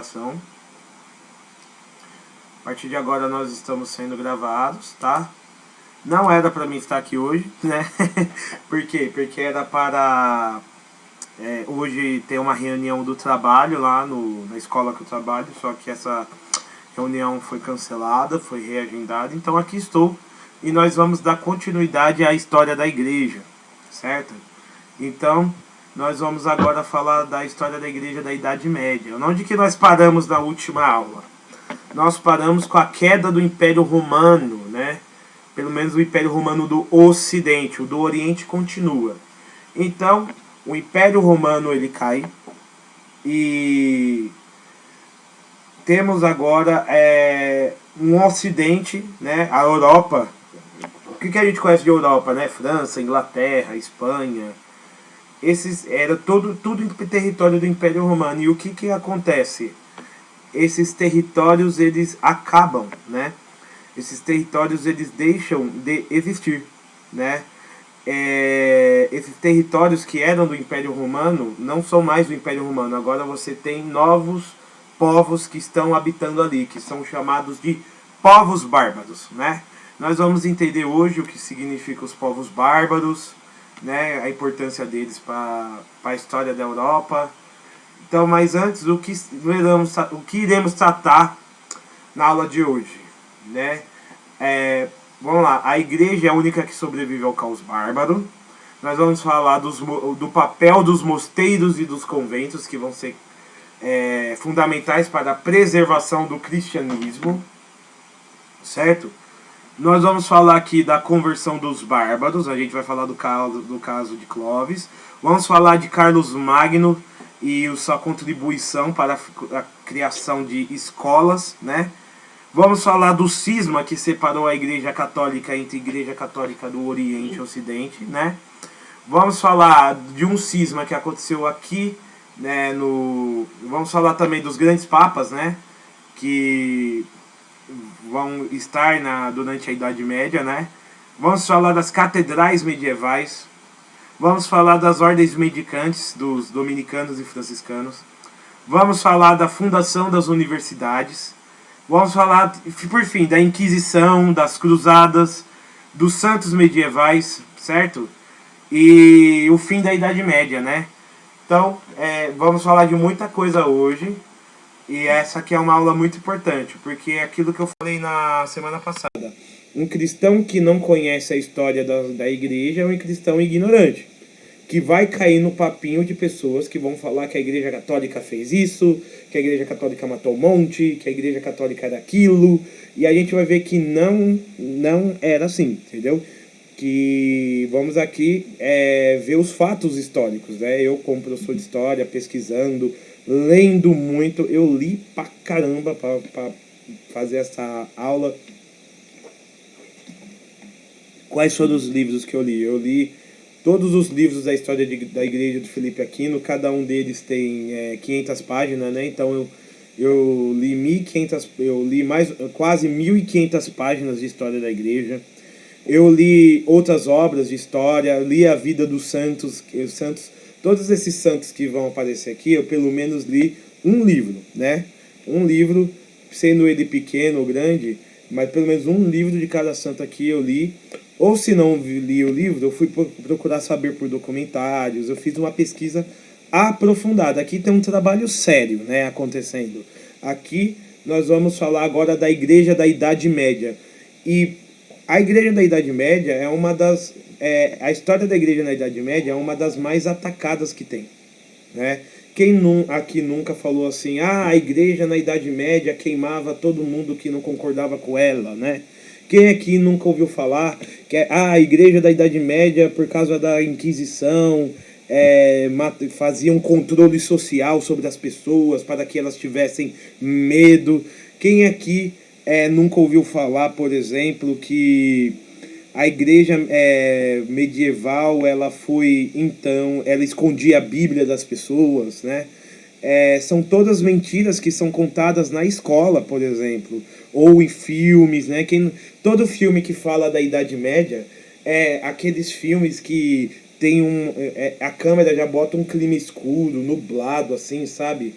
A partir de agora nós estamos sendo gravados, tá? Não era para mim estar aqui hoje, né? Por quê? Porque era para hoje ter uma reunião do trabalho lá na escola que eu trabalho, só que essa reunião foi cancelada, foi reagendada, então aqui estou e nós vamos dar continuidade à história da igreja, certo? Então, nós vamos agora falar da história da igreja da Idade Média. Onde que nós paramos na última aula? Nós paramos com a queda do Império Romano, né? Pelo menos o Império Romano do Ocidente, o do Oriente continua. Então, o Império Romano ele cai e temos agora um Ocidente, né? A Europa. O que a gente conhece de Europa, né? França, Inglaterra, Espanha. Esses era tudo em território do Império Romano. E o que acontece? Esses territórios eles acabam, né? Esses territórios eles deixam de existir, né? Esses territórios que eram do Império Romano não são mais do Império Romano. Agora você tem novos povos que estão habitando ali, que são chamados de povos bárbaros, né? Nós vamos entender hoje o que significa os povos bárbaros, né? A importância deles para a história da Europa. Então, mas antes, o que iremos tratar na aula de hoje, né? Vamos lá, a igreja é a única que sobrevive ao caos bárbaro. Nós vamos falar do papel dos mosteiros e dos conventos, que vão ser fundamentais para a preservação do cristianismo, certo? Nós vamos falar aqui da conversão dos bárbaros, a gente vai falar do caso de Clovis. Vamos falar de Carlos Magno e sua contribuição para a criação de escolas, né? Vamos falar do cisma que separou a Igreja Católica entre a Igreja Católica do Oriente e Ocidente, né? Vamos falar de um cisma que aconteceu aqui, né? Vamos falar também dos grandes papas, né? Que vão estar durante a Idade Média, né? Vamos falar das catedrais medievais. Vamos falar das ordens mendicantes dos dominicanos e franciscanos. Vamos falar da fundação das universidades. Vamos falar, por fim, da Inquisição, das cruzadas, dos santos medievais, certo? E o fim da Idade Média, né? Então, vamos falar de muita coisa hoje. E essa aqui é uma aula muito importante, porque é aquilo que eu falei na semana passada. Um cristão que não conhece a história da igreja é um cristão ignorante, que vai cair no papinho de pessoas que vão falar que a Igreja Católica fez isso, que a Igreja Católica matou um monte, que a Igreja Católica era aquilo, e a gente vai ver que não era assim, entendeu? Que vamos aqui ver os fatos históricos, né? Eu, como professor de história, pesquisando, lendo muito, eu li pra caramba pra fazer essa aula. Quais foram os livros que eu li? Eu li todos os livros da história da igreja do Felipe Aquino, cada um deles tem 500 páginas, né? Então eu li 1.500, eu li quase 1.500 páginas de história da igreja. Eu li outras obras de história, li a vida dos santos, todos esses santos que vão aparecer aqui, eu pelo menos li um livro, né? Um livro, sendo ele pequeno ou grande, mas pelo menos um livro de cada santo aqui eu li. Ou se não li o livro, eu fui procurar saber por documentários, eu fiz uma pesquisa aprofundada. Aqui tem um trabalho sério, né, acontecendo. Aqui nós vamos falar agora da Igreja da Idade Média. E a Igreja da Idade Média é uma das... a história da Igreja na Idade Média é uma das mais atacadas que tem, né? Quem aqui nunca falou assim, a Igreja na Idade Média queimava todo mundo que não concordava com ela, né? Quem aqui nunca ouviu falar que a Igreja da Idade Média, por causa da Inquisição, fazia um controle social sobre as pessoas para que elas tivessem medo? Quem aqui nunca ouviu falar, por exemplo, que a igreja medieval ela escondia a Bíblia das pessoas, né? São todas mentiras que são contadas na escola, por exemplo, ou em filmes, né? Todo filme que fala da Idade Média aqueles filmes que tem a câmera já bota um clima escuro, nublado, assim, sabe?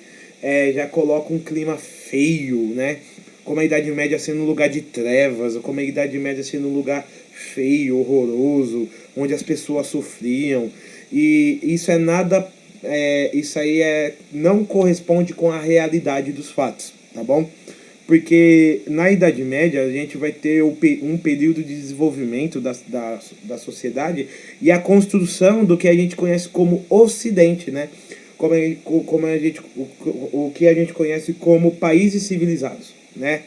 já coloca um clima feio, né? Como a Idade Média sendo um lugar de trevas, como a Idade Média sendo um lugar feio, horroroso, onde as pessoas sofriam. E isso é nada. Isso aí não corresponde com a realidade dos fatos, tá bom? Porque na Idade Média a gente vai ter um período de desenvolvimento da sociedade e a construção do que a gente conhece como Ocidente, né? Como a gente, o que a gente conhece como países civilizados, né?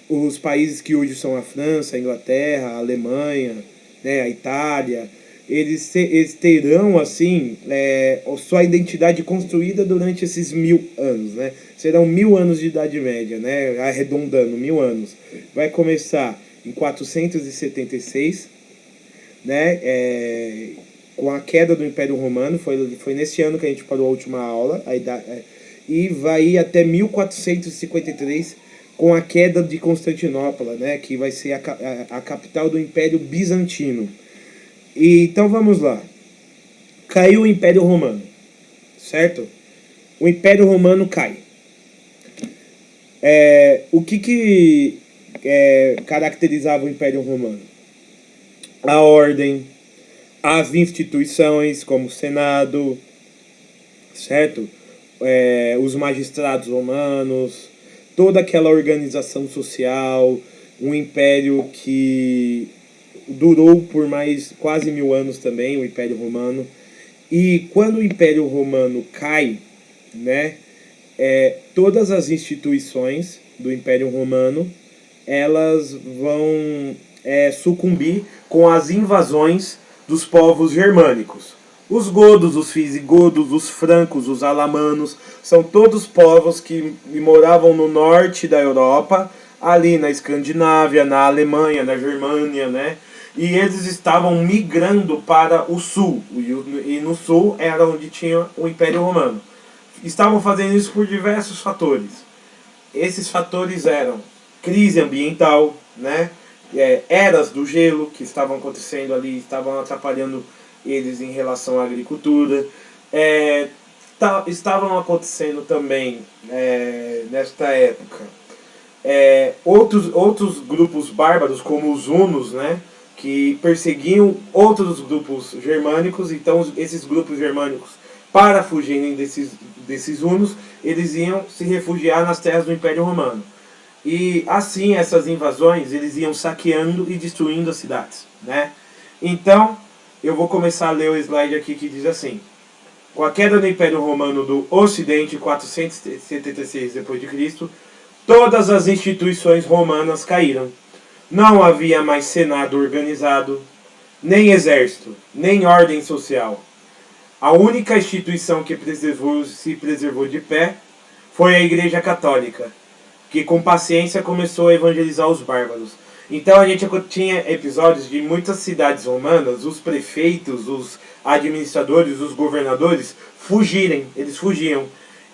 Os países que hoje são a França, a Inglaterra, a Alemanha, né, a Itália, eles terão assim sua identidade construída durante esses 1000 anos, né? Serão 1000 anos de Idade Média, né? Arredondando, 1000 anos. Vai começar em 476, né? Com a queda do Império Romano, foi nesse ano que a gente parou a última aula, e vai ir até 1453 com a queda de Constantinopla, né? Que vai ser a capital do Império Bizantino. Então vamos lá. Caiu o Império Romano, certo? O Império Romano cai. O que caracterizava o Império Romano? A ordem, as instituições como o Senado, certo? Os magistrados romanos, toda aquela organização social, um império que durou por mais quase 1000 anos também, o Império Romano. E quando o Império Romano cai, né, todas as instituições do Império Romano elas vão sucumbir com as invasões dos povos germânicos. Os godos, os visigodos, os francos, os alamanos, são todos povos que moravam no norte da Europa, ali na Escandinávia, na Alemanha, na Germânia, né? E eles estavam migrando para o sul, e no sul era onde tinha o Império Romano. Estavam fazendo isso por diversos fatores. Esses fatores eram crise ambiental, né? Eras do gelo que estavam acontecendo ali, estavam atrapalhando eles em relação à agricultura. Estavam acontecendo também, nesta época, outros grupos bárbaros, como os hunos, né? Que perseguiam outros grupos germânicos. Então esses grupos germânicos, para fugirem desses hunos, eles iam se refugiar nas terras do Império Romano. E assim, essas invasões, eles iam saqueando e destruindo as cidades, né? Então, eu vou começar a ler o slide aqui que diz assim: com a queda do Império Romano do Ocidente, 476 d.C., todas as instituições romanas caíram. Não havia mais senado organizado, nem exército, nem ordem social. A única instituição que se preservou de pé foi a Igreja Católica, que com paciência começou a evangelizar os bárbaros. Então a gente tinha episódios de muitas cidades romanas, os prefeitos, os administradores, os governadores eles fugiam.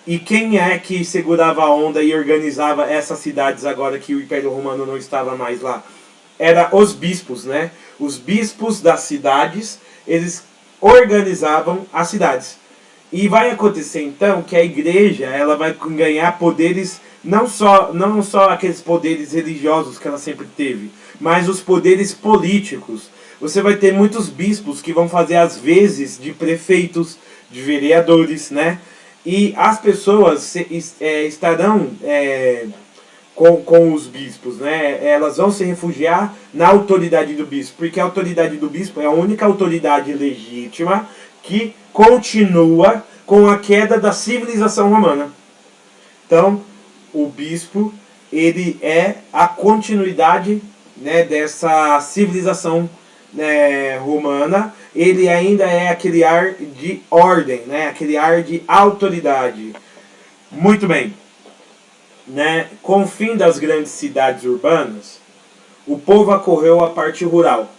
E quem é que segurava a onda e organizava essas cidades agora que o Império Romano não estava mais lá? Era os bispos, né? Os bispos das cidades, eles organizavam as cidades. E vai acontecer então que a igreja ela vai ganhar poderes, não só aqueles poderes religiosos que ela sempre teve, mas os poderes políticos. Você vai ter muitos bispos que vão fazer as vezes de prefeitos, de vereadores, né? E as pessoas estarão com os bispos, né? Elas vão se refugiar na autoridade do bispo, porque a autoridade do bispo é a única autoridade legítima que continua com a queda da civilização romana. Então, o bispo, ele é a continuidade, né, dessa civilização, né, romana. Ele ainda é aquele ar de ordem, né, aquele ar de autoridade. Muito bem. Né? Com o fim das grandes cidades urbanas, o povo acorreu à parte rural.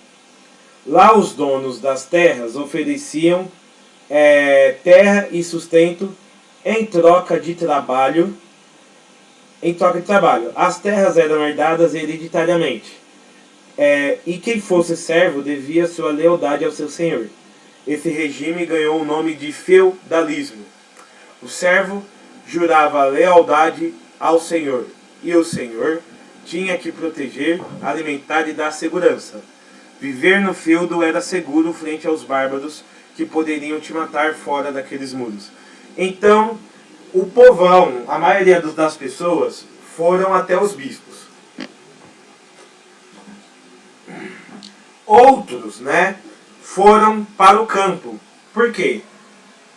Lá os donos das terras ofereciam terra e sustento em troca de trabalho. As terras eram herdadas hereditariamente. E quem fosse servo devia sua lealdade ao seu senhor. Esse regime ganhou o nome de feudalismo. O servo jurava lealdade ao Senhor, e o Senhor tinha que proteger, alimentar e dar segurança. Viver no feudo era seguro frente aos bárbaros que poderiam te matar fora daqueles muros. Então, o povão, a maioria das pessoas, foram até os bispos. Outros, né, foram para o campo. Por quê?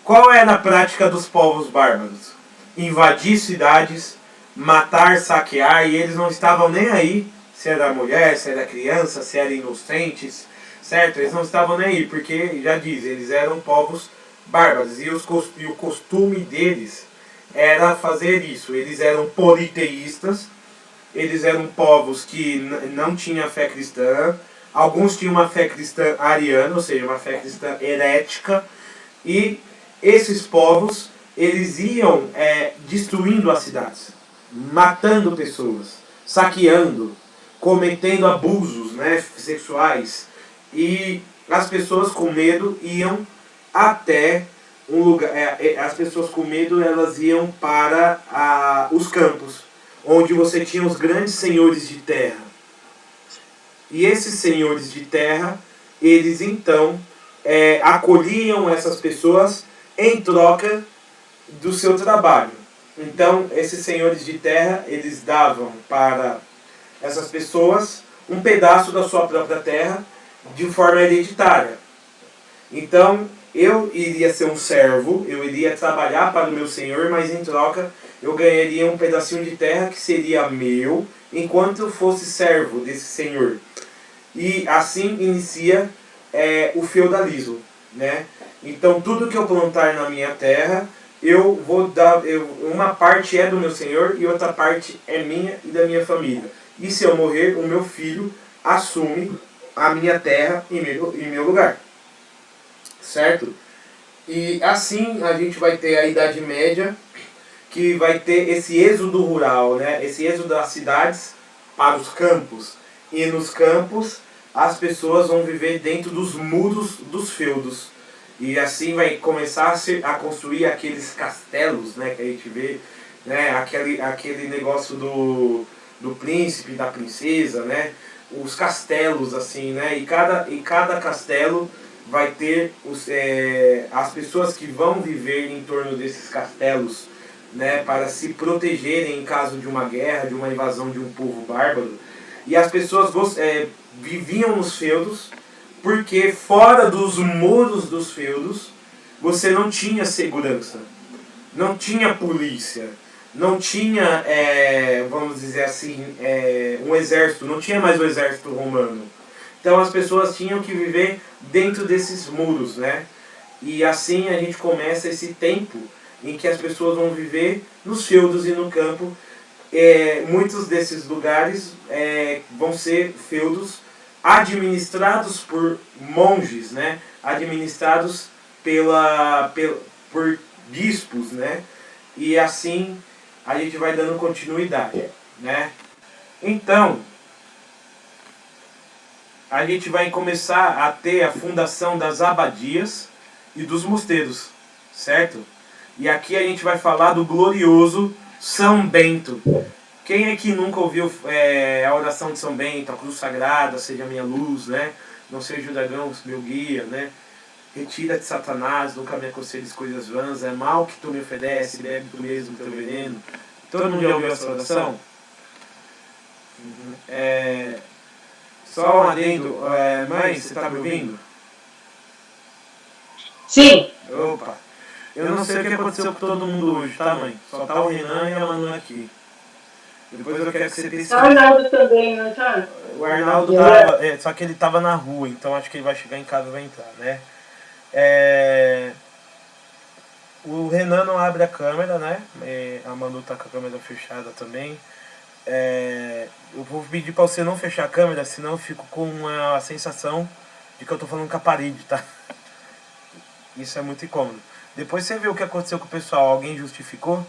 Qual era a prática dos povos bárbaros? Invadir cidades, matar, saquear, e eles não estavam nem aí se era mulher, se era criança, se eram inocentes, certo? Eles não estavam nem aí, porque, já diz, eles eram povos bárbaros, e o costume deles era fazer isso. Eles eram politeístas, eles eram povos que não tinham fé cristã, alguns tinham uma fé cristã ariana, ou seja, uma fé cristã herética, e esses povos, eles iam destruindo as cidades, matando pessoas, saqueando, cometendo abusos, né, sexuais, e as pessoas com medo iam até um lugar, as pessoas com medo, elas iam para os campos, onde você tinha os grandes senhores de terra. E esses senhores de terra, eles então acolhiam essas pessoas em troca do seu trabalho. Então, esses senhores de terra, eles davam para essas pessoas um pedaço da sua própria terra de forma hereditária. Então, eu iria ser um servo, eu iria trabalhar para o meu senhor, mas em troca eu ganharia um pedacinho de terra que seria meu, enquanto eu fosse servo desse senhor. E assim inicia o feudalismo, né? Então, tudo que eu plantar na minha terra, eu vou dar, uma parte é do meu senhor e outra parte é minha e da minha família. E se eu morrer, o meu filho assume a minha terra em meu lugar. Certo? E assim a gente vai ter a Idade Média, que vai ter esse êxodo rural, né? Esse êxodo das cidades para os campos. E nos campos as pessoas vão viver dentro dos muros dos feudos. E assim vai começar a construir aqueles castelos, né, que a gente vê, né, aquele negócio do príncipe, da princesa, né, os castelos assim, né, e cada castelo vai ter as pessoas que vão viver em torno desses castelos, né, para se protegerem em caso de uma guerra, de uma invasão de um povo bárbaro. E as pessoas viviam nos feudos, porque fora dos muros dos feudos você não tinha segurança, não tinha polícia, não tinha, vamos dizer assim, um exército, não tinha mais o exército romano. Então as pessoas tinham que viver dentro desses muros, né? E assim a gente começa esse tempo em que as pessoas vão viver nos feudos e no campo. Muitos desses lugares vão ser feudos administrados por monges, né? Administrados por bispos, né? E assim a gente vai dando continuidade, né? Então, a gente vai começar a ter a fundação das abadias e dos mosteiros, certo? E aqui a gente vai falar do glorioso São Bento. Quem é que nunca ouviu a oração de São Bento, a cruz sagrada, seja a minha luz, né? Não seja o dragão, meu guia, né? Retira de Satanás, nunca me aconselhes coisas vãs, é mal que tu me oferece, bebe tu mesmo teu veneno. Todo mundo já ouviu essa oração? Só um adendo, mãe, você tá me ouvindo? Sim. Opa! Eu não sei o que aconteceu com todo mundo hoje, tá, mãe? Só tá o Renan e a Manu aqui. Depois eu quero que você pesquise. O Arnaldo também, não tá? O Arnaldo tava, só que ele tava na rua, então acho que ele vai chegar em casa e vai entrar, né? O Renan não abre a câmera, né? A Manu tá com a câmera fechada também. Eu vou pedir pra você não fechar a câmera, senão eu fico com a sensação de que eu tô falando com a parede, tá? Isso é muito incômodo. Depois você vê o que aconteceu com o pessoal. Alguém justificou?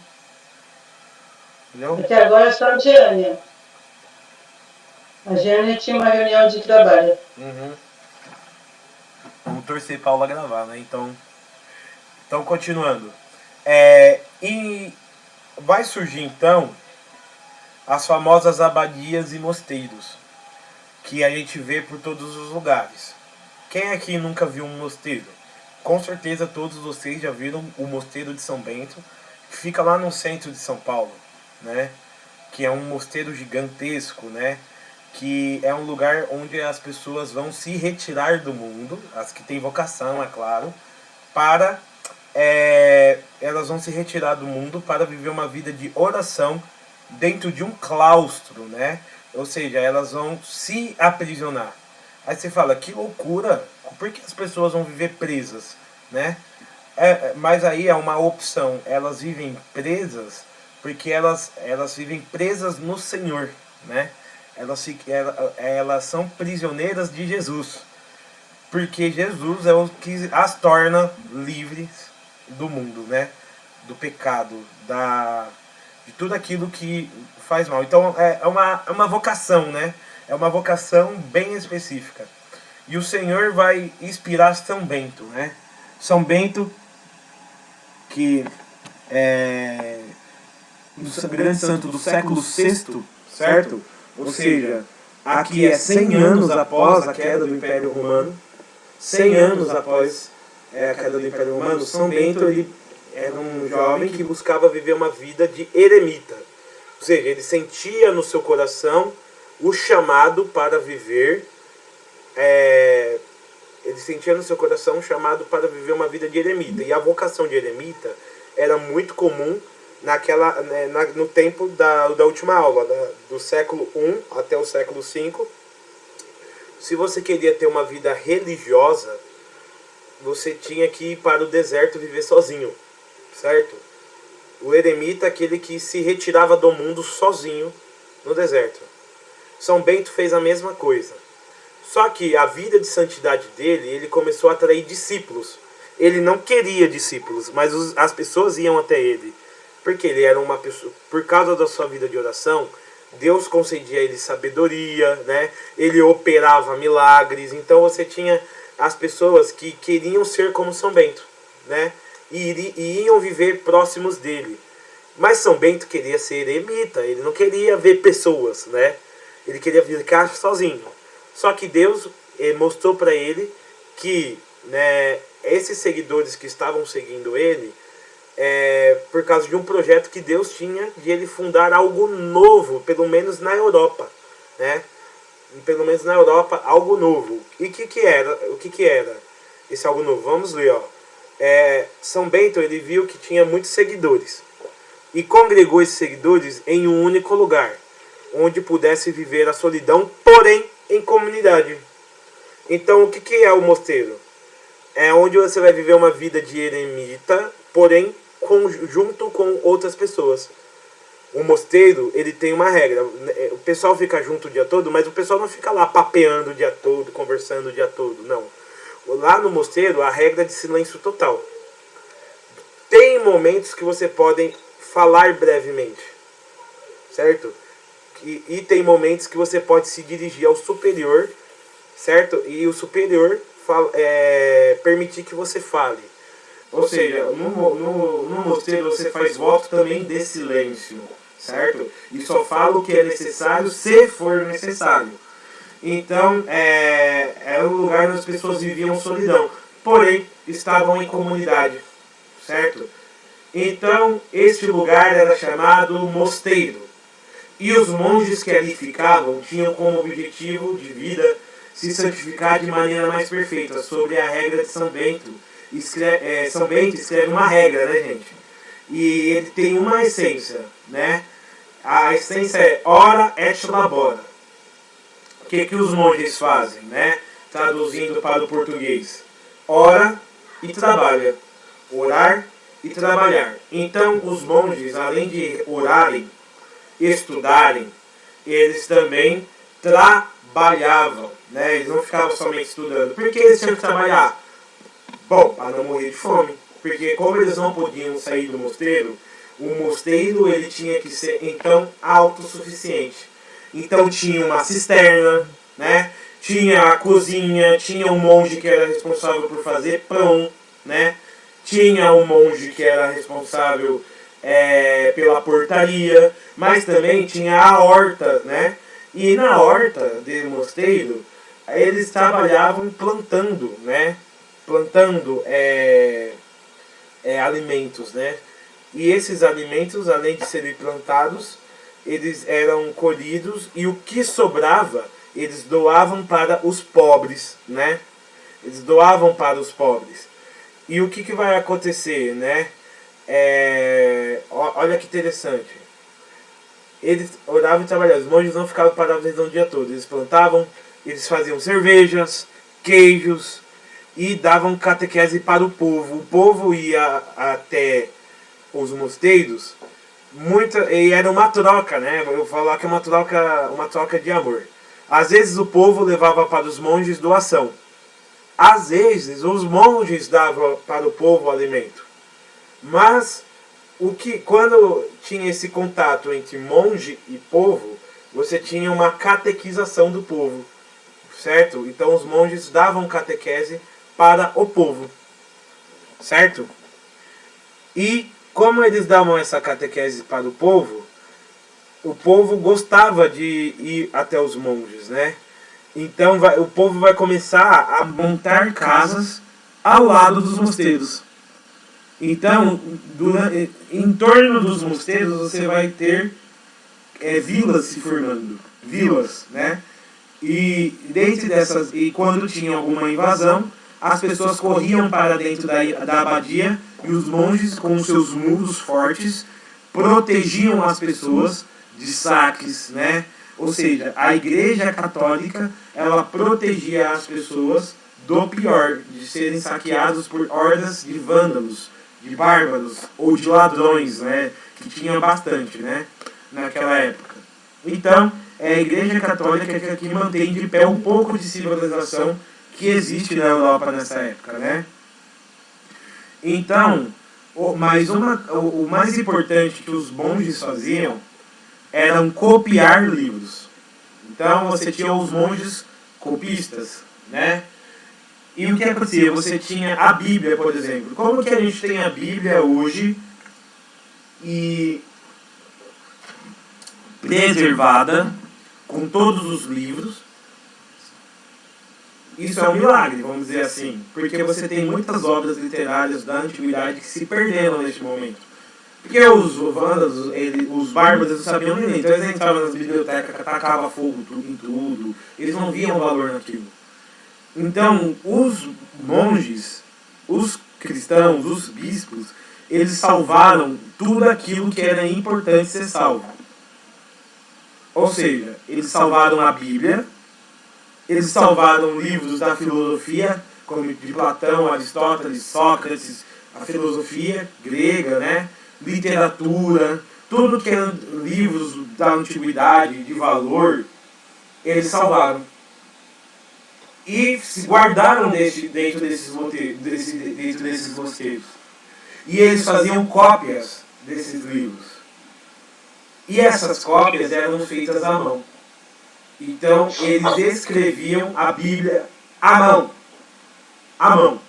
Entendeu? Até agora é só a Jeane. A Jeane tinha uma reunião de trabalho. Uhum. Vamos torcer pra aula gravar, né? Então continuando. E vai surgir então as famosas abadias e mosteiros, que a gente vê por todos os lugares. Quem aqui nunca viu um mosteiro? Com certeza todos vocês já viram o Mosteiro de São Bento, que fica lá no centro de São Paulo, né? Que é um mosteiro gigantesco, né? Que é um lugar onde as pessoas vão se retirar do mundo, as que têm vocação, é claro, para elas vão se retirar do mundo para viver uma vida de oração dentro de um claustro, né? Ou seja, elas vão se aprisionar. Aí você fala, que loucura, por que as pessoas vão viver presas, né? Mas aí é uma opção, elas vivem presas porque elas vivem presas no Senhor, né? Elas são prisioneiras de Jesus, porque Jesus é o que as torna livres do mundo, né? Do pecado, de tudo aquilo que faz mal. Então é uma vocação, né? É uma vocação bem específica. E o Senhor vai inspirar São Bento, né? São Bento, que é um grande santo do século VI, certo? Ou seja, aqui é 100 anos após a queda do Império Romano. 100 anos após a queda do Império Romano, São Bento ele era um jovem que buscava viver uma vida de eremita. Ou seja, ele sentia no seu coração o chamado para viver, ele sentia no seu coração um chamado para viver uma vida de eremita. E a vocação de eremita era muito comum no tempo da última aula, do século I até o século V. Se você queria ter uma vida religiosa, você tinha que ir para o deserto viver sozinho, certo? O eremita é aquele que se retirava do mundo sozinho no deserto. São Bento fez a mesma coisa. Só que a vida de santidade dele, ele começou a atrair discípulos. Ele não queria discípulos, mas as pessoas iam até ele. Porque ele era uma pessoa, por causa da sua vida de oração, Deus concedia a ele sabedoria, né? Ele operava milagres. Então você tinha as pessoas que queriam ser como São Bento, né? E iam viver próximos dele. Mas São Bento queria ser eremita, ele não queria ver pessoas, né? Ele queria ficar sozinho. Só que Deus mostrou para ele que, né, esses seguidores que estavam seguindo ele, por causa de um projeto que Deus tinha de ele fundar algo novo, pelo menos na Europa, né? Pelo menos na Europa, algo novo. E o que era esse algo novo? Vamos ler, ó. São Bento, ele viu que tinha muitos seguidores e congregou esses seguidores em um único lugar, onde pudesse viver a solidão, porém em comunidade. Então, o que é o mosteiro? É onde você vai viver uma vida de eremita, porém junto com outras pessoas. O mosteiro, ele tem uma regra. O pessoal fica junto o dia todo, mas o pessoal não fica lá papeando o dia todo, conversando o dia todo, não. Lá no mosteiro, a regra é de silêncio total. Tem momentos que você pode falar brevemente, certo? E tem momentos que você pode se dirigir ao superior, certo? E o superior permitir que você fale. Ou seja, no mosteiro você faz voto também de silêncio, certo? E só fala o que é necessário, se for necessário. Então, é um lugar onde as pessoas viviam solidão, porém, estavam em comunidade, certo? Então, este lugar era chamado mosteiro. E os monges que ali ficavam tinham como objetivo de vida se santificar de maneira mais perfeita, sobre a regra de São Bento. São Bento escreve uma regra, né, gente? E ele tem uma essência, né? A essência é ora et labora. O que os monges fazem, né? Traduzindo para o português: ora e trabalha. Orar e trabalhar. Então, os monges, além de orarem, estudarem, eles também trabalhavam, né? Eles não ficavam somente estudando. Por que eles tinham que trabalhar? Bom, para não morrer de fome. Porque como eles não podiam sair do mosteiro, o mosteiro ele tinha que ser, então, autossuficiente. Então tinha uma cisterna, né? Tinha a cozinha, tinha um monge que era responsável por fazer pão, né? Tinha um monge que era responsável pela portaria, mas também tinha a horta, né? E na horta de mosteiro, eles trabalhavam plantando, né? Plantando alimentos, né? E esses alimentos, além de serem plantados, eles eram colhidos e o que sobrava, eles doavam para os pobres, né? Eles doavam para os pobres. E o que vai acontecer, né? Olha que interessante. Eles oravam e trabalhavam. Os monges não ficavam parados o dia todo. Eles plantavam, eles faziam cervejas, queijos e davam catequese para o povo. O povo ia até os mosteiros, e era uma troca, né? Eu vou falar que é uma troca de amor. Às vezes o povo levava para os monges doação. Às vezes os monges davam para o povo alimento. Mas quando tinha esse contato entre monge e povo, você tinha uma catequização do povo, certo? Então os monges davam catequese para o povo, certo? E como eles davam essa catequese para o povo gostava de ir até os monges, né? Então o povo vai começar a montar casas ao lado dos mosteiros. Então, em torno dos mosteiros você vai ter vilas se formando, vilas, né? E dentro dessas, e quando tinha alguma invasão, as pessoas corriam para dentro da abadia e os monges, com seus muros fortes, protegiam as pessoas de saques, né? Ou seja, a Igreja Católica, ela protegia as pessoas do pior, de serem saqueados por hordas de vândalos, de bárbaros ou de ladrões, né? Que tinha bastante, né? Naquela época. Então, é a Igreja Católica que mantém de pé um pouco de civilização que existe na Europa nessa época, né? Então, o mais importante que os monges faziam era copiar livros. Então, você tinha os monges copistas, né? E o que acontecia? Você tinha a Bíblia, por exemplo. Como que a gente tem a Bíblia hoje e preservada, com todos os livros? Isso é um milagre, vamos dizer assim. Porque você tem muitas obras literárias da antiguidade que se perderam neste momento. Porque os vândalos, os bárbaros, não sabiam nem ler. Então eles entravam nas bibliotecas, tacavam fogo em tudo. Eles não viam valor naquilo. Então, os monges, os cristãos, os bispos, eles salvaram tudo aquilo que era importante ser salvo. Ou seja, eles salvaram a Bíblia, eles salvaram livros da filosofia, como de Platão, Aristóteles, Sócrates, a filosofia grega, né? Literatura, tudo que eram livros da antiguidade, de valor, eles salvaram. E se guardaram dentro desses mosteiros. E eles faziam cópias desses livros. E essas cópias eram feitas à mão. Então, eles escreviam a Bíblia à mão. À mão.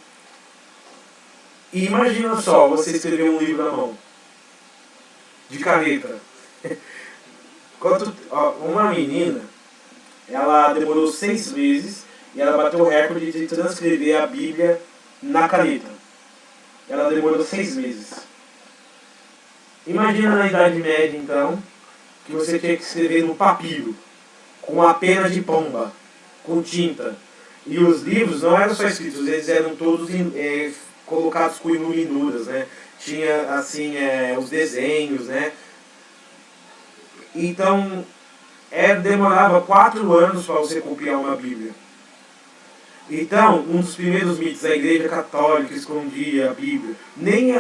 E imagina só, você escrever um livro à mão. De caneta. Uma menina, ela demorou 6 meses e ela bateu o recorde de transcrever a Bíblia na caneta. Ela demorou 6 meses. Imagina na Idade Média, então, que você tinha que escrever no papiro, com a pena de pomba, com tinta. E os livros não eram só escritos, eles eram todos colocados com iluminuras, né? Tinha, assim, os desenhos, né? Então, demorava 4 anos para você copiar uma Bíblia. Então, um dos primeiros mitos, a Igreja Católica escondia a Bíblia. Nem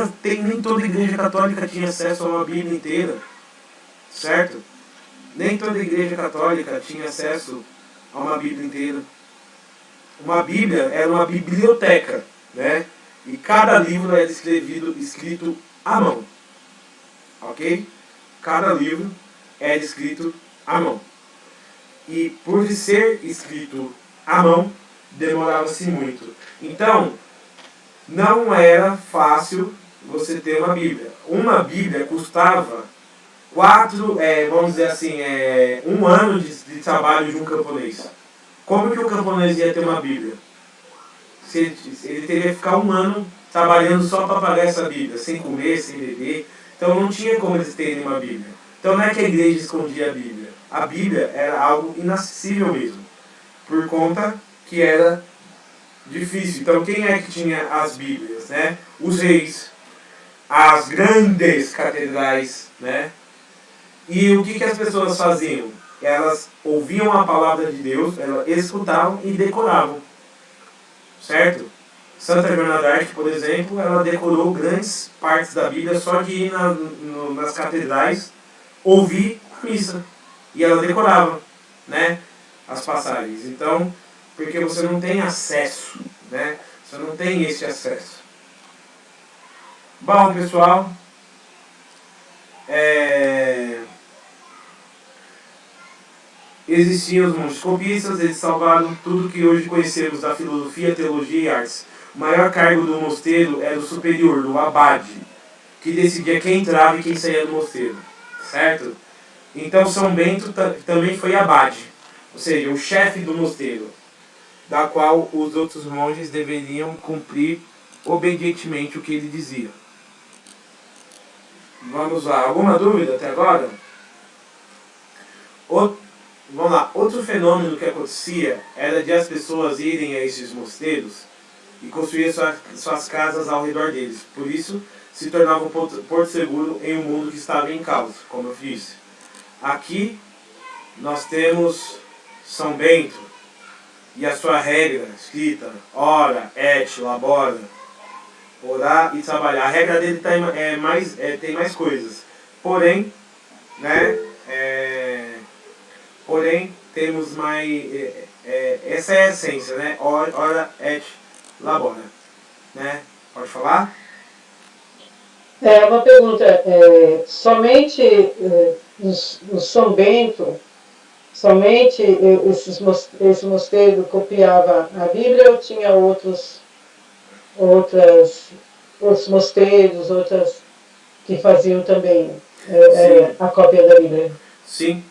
toda a Igreja Católica tinha acesso a uma Bíblia inteira, certo? Nem toda a Igreja Católica tinha acesso a uma Bíblia inteira. Uma Bíblia era uma biblioteca, né? E cada livro era escrito à mão, ok? Cada livro era escrito à mão. E por ser escrito à mão, demorava-se muito. Então, não era fácil você ter uma Bíblia. Uma Bíblia custava quatro, vamos dizer assim, um ano de trabalho de um camponês. Como que o camponês ia ter uma Bíblia? Se ele teria que ficar um ano trabalhando só para pagar essa Bíblia, sem comer, sem beber. Então não tinha como eles terem uma Bíblia. Então não é que a igreja escondia a Bíblia. A Bíblia era algo inacessível mesmo, por conta que era difícil. Então quem é que tinha as Bíblias, né? Os reis, as grandes catedrais, né? E o que as pessoas faziam? Elas ouviam a palavra de Deus, elas escutavam e decoravam, certo? Santa Joana d'Arc, por exemplo, ela decorou grandes partes da Bíblia só de ir nas catedrais ouvir a missa. E ela decorava, né, as passagens. Então, porque você não tem acesso, né? Você não tem esse acesso. Bom, pessoal, existiam os monges copistas, eles salvaram tudo que hoje conhecemos da filosofia, teologia e artes. O maior cargo do mosteiro era o superior, o abade, que decidia quem entrava e quem saía do mosteiro, certo? Então São Bento também foi abade, ou seja, o chefe do mosteiro, da qual os outros monges deveriam cumprir obedientemente o que ele dizia. Vamos lá, alguma dúvida até agora? Vamos lá, outro fenômeno que acontecia era de as pessoas irem a esses mosteiros e construir suas casas ao redor deles. Por isso, se tornava um porto seguro em um mundo que estava em caos, como eu disse. Aqui, nós temos São Bento e a sua regra escrita, ora, et, labora, orar e trabalhar. A regra dele tem mais coisas. Porém, né, temos mais... essa é a essência, né? Ora, et, labora. Né? Pode falar? Uma pergunta. Somente no São Bento, somente esse mosteiro copiava a Bíblia ou tinha outros mosteiros, outras que faziam também a cópia da Bíblia? Sim,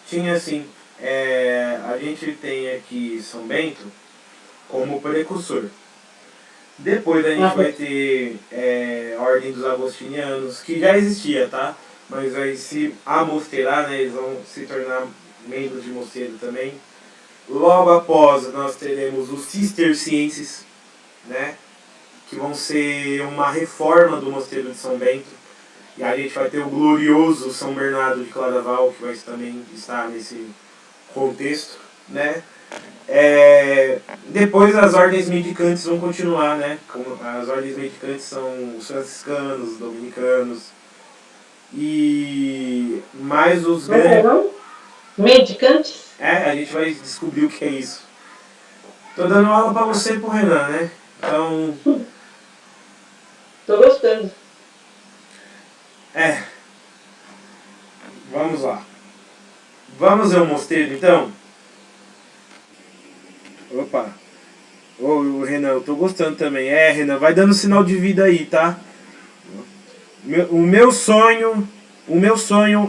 tinha sim. A gente tem aqui São Bento como precursor. Depois a gente vai ter a Ordem dos Agostinianos, que já existia, tá? Mas vai se amosteirar, né? Eles vão se tornar membros de mosteiro também. Logo após nós teremos os Cistercienses, né? Que vão ser uma reforma do mosteiro de São Bento. E aí a gente vai ter o glorioso São Bernardo de Claraval, que vai também estar nesse contexto, né? Depois as ordens mendicantes vão continuar, né? As ordens mendicantes são os franciscanos, os dominicanos e mais os grandes. Mendicantes? A gente vai descobrir o que é isso. Tô dando aula pra você e pro Renan, né? Então. Tô gostando. Vamos lá. Vamos ver o mosteiro então? Opa. Ô Renan, eu tô gostando também. Renan, vai dando sinal de vida aí, tá? O meu sonho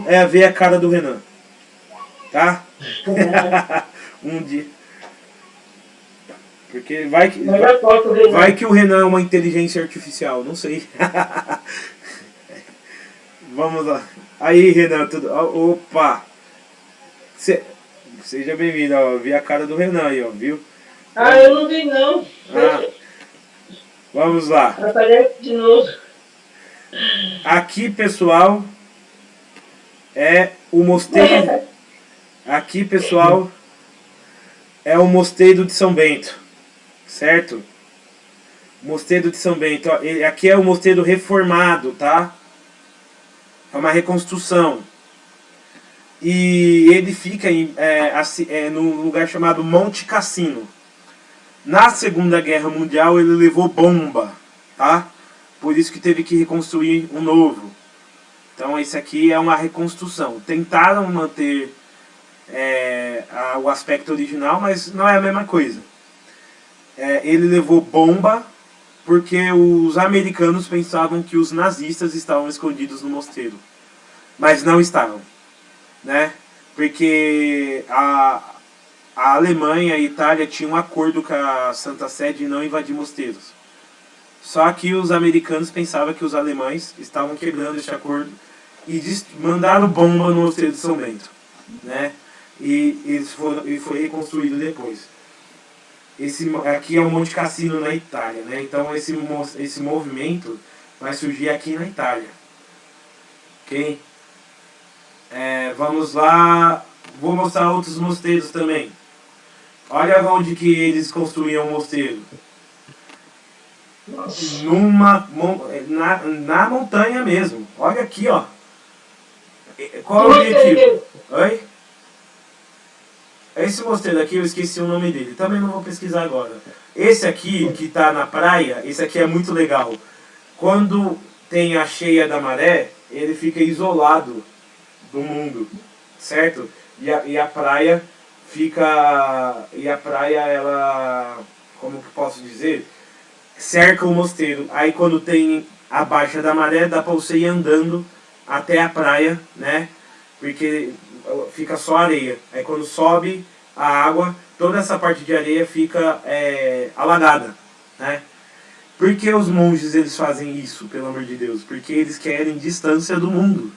é ver a cara do Renan. Tá? Um dia. Porque vai que o Renan é uma inteligência artificial, não sei. Vamos lá. Aí, Renan, tudo. Opa! Seja bem-vindo, ó. Vi a cara do Renan aí, ó, viu? Eu não vi não. Vamos lá. Aparece de novo. Aqui, pessoal, é o mosteiro. Aqui, pessoal, é o mosteiro de São Bento, certo? Mosteiro de São Bento. Ó, aqui é o mosteiro reformado, tá? É uma reconstrução. E ele fica num lugar chamado Monte Cassino. Na Segunda Guerra Mundial ele levou bomba, tá? Por isso que teve que reconstruir um novo. Então esse aqui é uma reconstrução. Tentaram manter o aspecto original, mas não é a mesma coisa. Ele levou bomba porque os americanos pensavam que os nazistas estavam escondidos no mosteiro, mas não estavam, né? Porque a Alemanha e a Itália tinham um acordo com a Santa Sé de não invadir mosteiros. Só que os americanos pensavam que os alemães estavam quebrando esse acordo e mandaram bomba no mosteiro de São Bento, né? E foi reconstruído depois. Esse aqui é o Monte Cassino na Itália, né? Então esse movimento vai surgir aqui na Itália, ok? Vamos lá, vou mostrar outros mosteiros também. Olha onde que eles construíam o mosteiro. Na montanha mesmo. Olha aqui, ó. Qual é o objetivo? Oi? Esse mosteiro aqui, eu esqueci o nome dele. Também não vou pesquisar agora. Esse aqui, que está na praia, esse aqui é muito legal. Quando tem a cheia da maré, ele fica isolado do mundo, certo? E a praia fica... E a praia, ela... Como que posso dizer? Cerca o mosteiro. Aí quando tem a baixa da maré, dá para você ir andando até a praia, né? Porque fica só areia. Aí quando sobe a água, toda essa parte de areia fica alagada, né? Por que os monges eles fazem isso, pelo amor de Deus? Porque eles querem distância do mundo.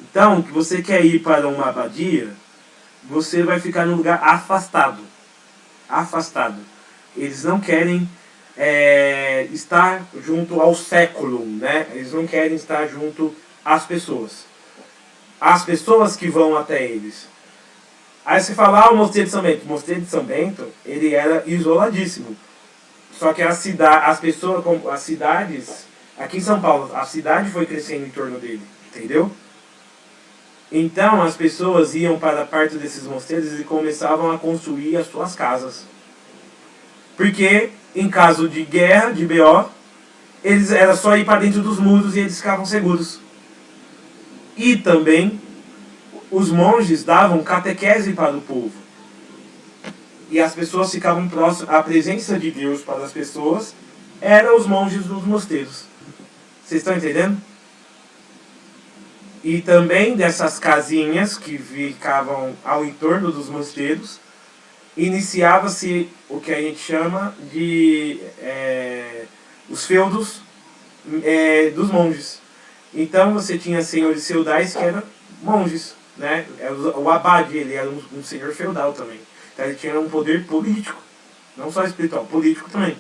Então, que você quer ir para uma abadia, você vai ficar num lugar afastado. Afastado. Eles não querem estar junto ao século, né? Eles não querem estar junto às pessoas. As pessoas que vão até eles. Aí você fala, o Mosteiro de São Bento. O Mosteiro de São Bento, ele era isoladíssimo. Só que as cidades, aqui em São Paulo, a cidade foi crescendo em torno dele, entendeu? Então as pessoas iam para perto desses mosteiros e começavam a construir as suas casas. Porque, em caso de guerra, de BO, era só ir para dentro dos muros e eles ficavam seguros. E também, os monges davam catequese para o povo. E as pessoas ficavam próximas. A presença de Deus para as pessoas eram os monges dos mosteiros. Vocês estão entendendo? E também dessas casinhas que ficavam ao entorno dos mosteiros, iniciava-se o que a gente chama de os feudos dos monges. Então você tinha senhores feudais que eram monges, né? O abade, ele era um senhor feudal também. Então ele tinha um poder político, não só espiritual, político também.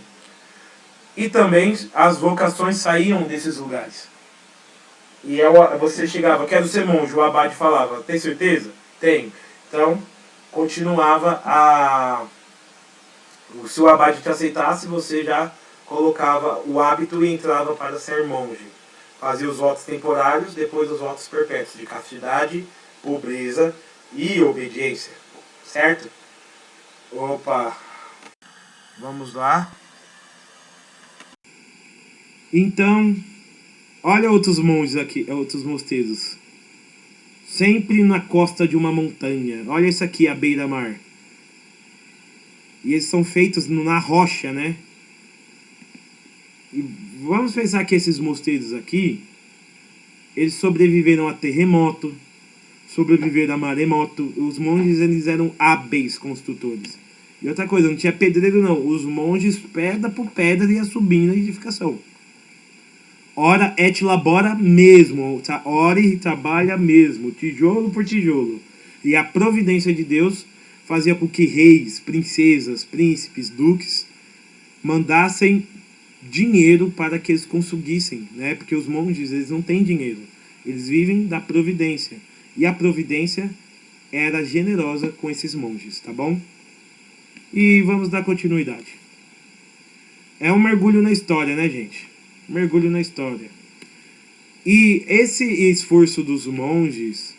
E também as vocações saíam desses lugares. E você chegava, quero ser monge, o abade falava, tem certeza? Tenho. Então continuava se o abade te aceitasse, você já colocava o hábito e entrava para ser monge. Fazia os votos temporários, depois os votos perpétuos de castidade, pobreza e obediência. Certo? Opa! Vamos lá. Então, olha outros monges aqui, outros mosteiros. Sempre na costa de uma montanha. Olha isso aqui, a beira-mar. E eles são feitos na rocha, né? E vamos pensar que esses mosteiros aqui, eles sobreviveram a terremoto, sobreviveram a maremoto. Os monges, eles eram hábeis construtores. E outra coisa, não tinha pedreiro não. Os monges, pedra por pedra, iam subindo a edificação. Ora et labora mesmo, ora e trabalha mesmo, tijolo por tijolo. E a providência de Deus fazia com que reis, princesas, príncipes, duques mandassem dinheiro para que eles conseguissem, né? Porque os monges, eles não têm dinheiro, eles vivem da providência. E a providência era generosa com esses monges, tá bom? E vamos dar continuidade. É um mergulho na história, né, gente? Mergulho na história. E esse esforço dos monges,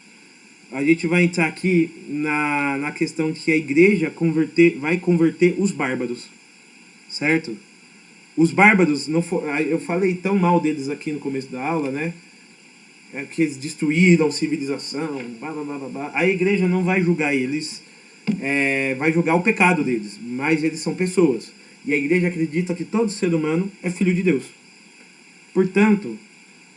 a gente vai entrar aqui na questão de que a igreja vai converter os bárbaros, certo? Os bárbaros, eu falei tão mal deles aqui no começo da aula, né? Que eles destruíram civilização, blá, blá, blá, blá. A igreja não vai julgar eles, vai julgar o pecado deles, mas eles são pessoas. E a igreja acredita que todo ser humano é filho de Deus. Portanto,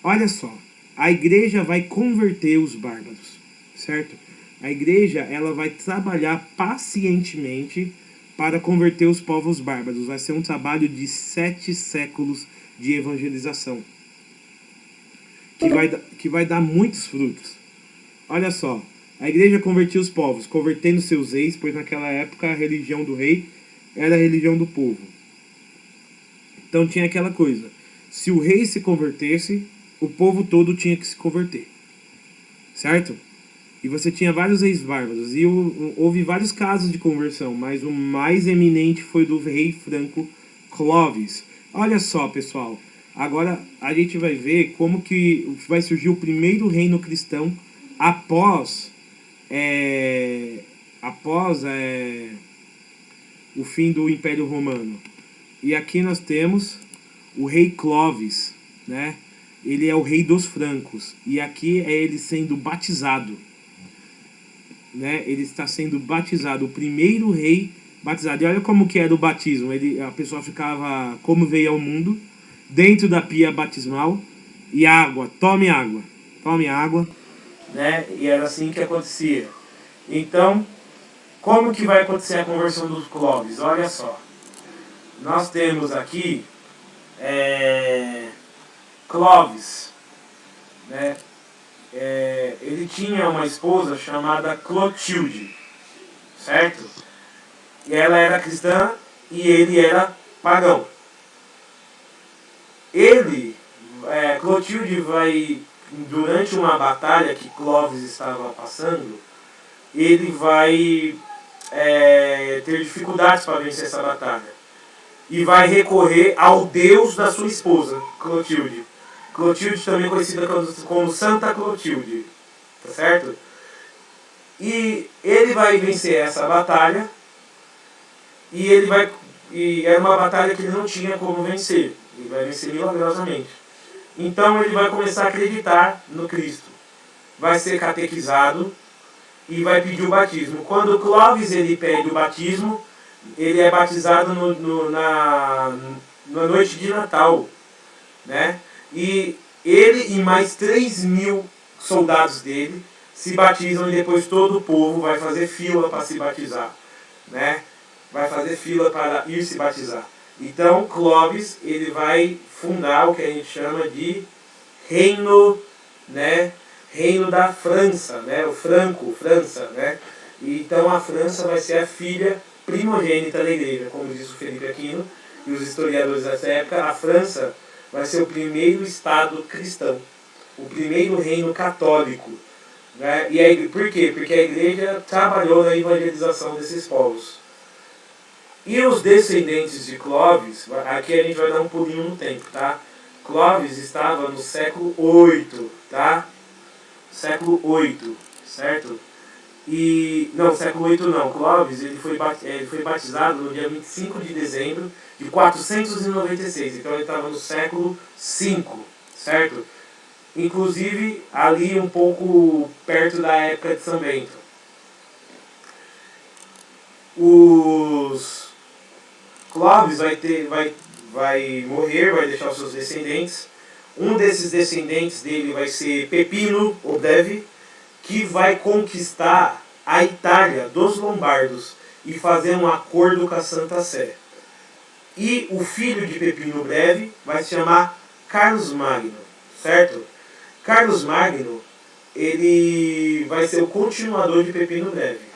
olha só, a igreja vai converter os bárbaros, certo? A igreja, ela vai trabalhar pacientemente para converter os povos bárbaros. Vai ser um trabalho de 7 séculos de evangelização, que vai dar muitos frutos. Olha só, a igreja convertia os povos, convertendo seus reis, pois naquela época a religião do rei era a religião do povo. Então tinha aquela coisa, se o rei se convertesse, o povo todo tinha que se converter, certo? E você tinha vários reis bárbaros, e houve vários casos de conversão, mas o mais eminente foi do rei franco Clovis. Olha só, pessoal, agora a gente vai ver como que vai surgir o primeiro reino cristão após o fim do Império Romano. E aqui nós temos o rei Clovis, né? Ele é o rei dos francos, e aqui é ele sendo batizado, né? Ele está sendo batizado, o primeiro rei batizado. E olha como que era o batismo. A pessoa ficava, como veio ao mundo, dentro da pia batismal, e tome água, né? E era assim que acontecia. Então, como que vai acontecer a conversão dos Clovis? Olha só, nós temos aqui Clovis, né? Ele tinha uma esposa chamada Clotilde, certo? E ela era cristã e ele era pagão. Clotilde vai, durante uma batalha que Clovis estava passando, ele vai ter dificuldades para vencer essa batalha. E vai recorrer ao Deus da sua esposa, Clotilde. Clotilde também conhecida como Santa Clotilde, tá certo? E ele vai vencer essa batalha, e era uma batalha que ele não tinha como vencer. Ele vai vencer milagrosamente. Então ele vai começar a acreditar no Cristo. Vai ser catequizado e vai pedir o batismo. Quando Clovis ele pede o batismo, ele é batizado na noite de Natal, né? E ele e mais 3.000 soldados dele se batizam, e depois todo o povo vai fazer fila para se batizar, né? Vai fazer fila para ir se batizar. Então Clovis ele vai fundar o que a gente chama de reino, né? Reino da França, né? O França, né? E então a França vai ser a filha primogênita da igreja, como diz o Felipe Aquino e os historiadores dessa época. A França vai ser o primeiro estado cristão, o primeiro reino católico, né? Por quê? Porque a igreja trabalhou na evangelização desses povos. E os descendentes de Clovis, aqui a gente vai dar um pulinho no tempo, tá? Clovis estava no século VIII, tá? Século VIII, certo? Século VIII não. Clovis ele foi batizado no dia 25 de dezembro de 496. Então ele estava no século V, certo? Inclusive ali um pouco perto da época de São Bento. Os Clovis vai morrer, vai deixar os seus descendentes. Um desses descendentes dele vai ser Pepino o Breve, que vai conquistar a Itália dos Lombardos e fazer um acordo com a Santa Sé. E o filho de Pepino Breve vai se chamar Carlos Magno, certo? Carlos Magno, ele vai ser o continuador de Pepino Breve.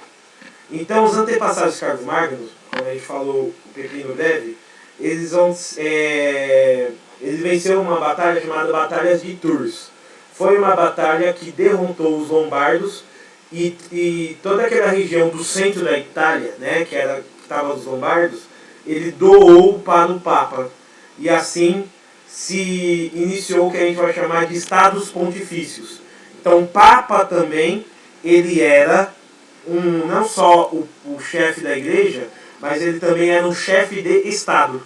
Então os antepassados de Carlos Magno, como a gente falou, o Pepino Breve, ele venceu uma batalha chamada Batalha de Tours. Foi uma batalha que derrotou os lombardos e toda aquela região do centro da Itália, né, que estava dos lombardos, ele doou para o Papa. E assim se iniciou o que a gente vai chamar de Estados Pontifícios. Então o Papa também, ele era não só o chefe da igreja, mas ele também era um chefe de Estado.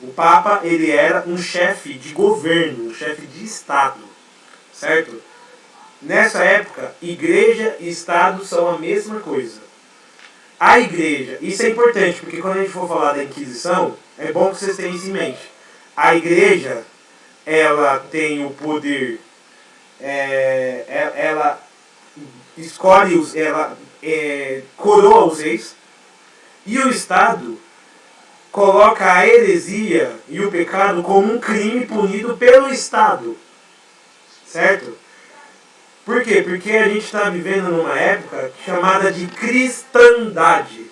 O Papa ele era um chefe de governo, um chefe de Estado. Certo? Nessa época, igreja e Estado são a mesma coisa. A igreja, isso é importante, porque quando a gente for falar da Inquisição, é bom que vocês tenham isso em mente. A igreja, ela tem o poder, ela escolhe, ela coroa os reis, e o Estado coloca a heresia e o pecado como um crime punido pelo Estado. Certo? Por quê? Porque a gente está vivendo numa época chamada de cristandade.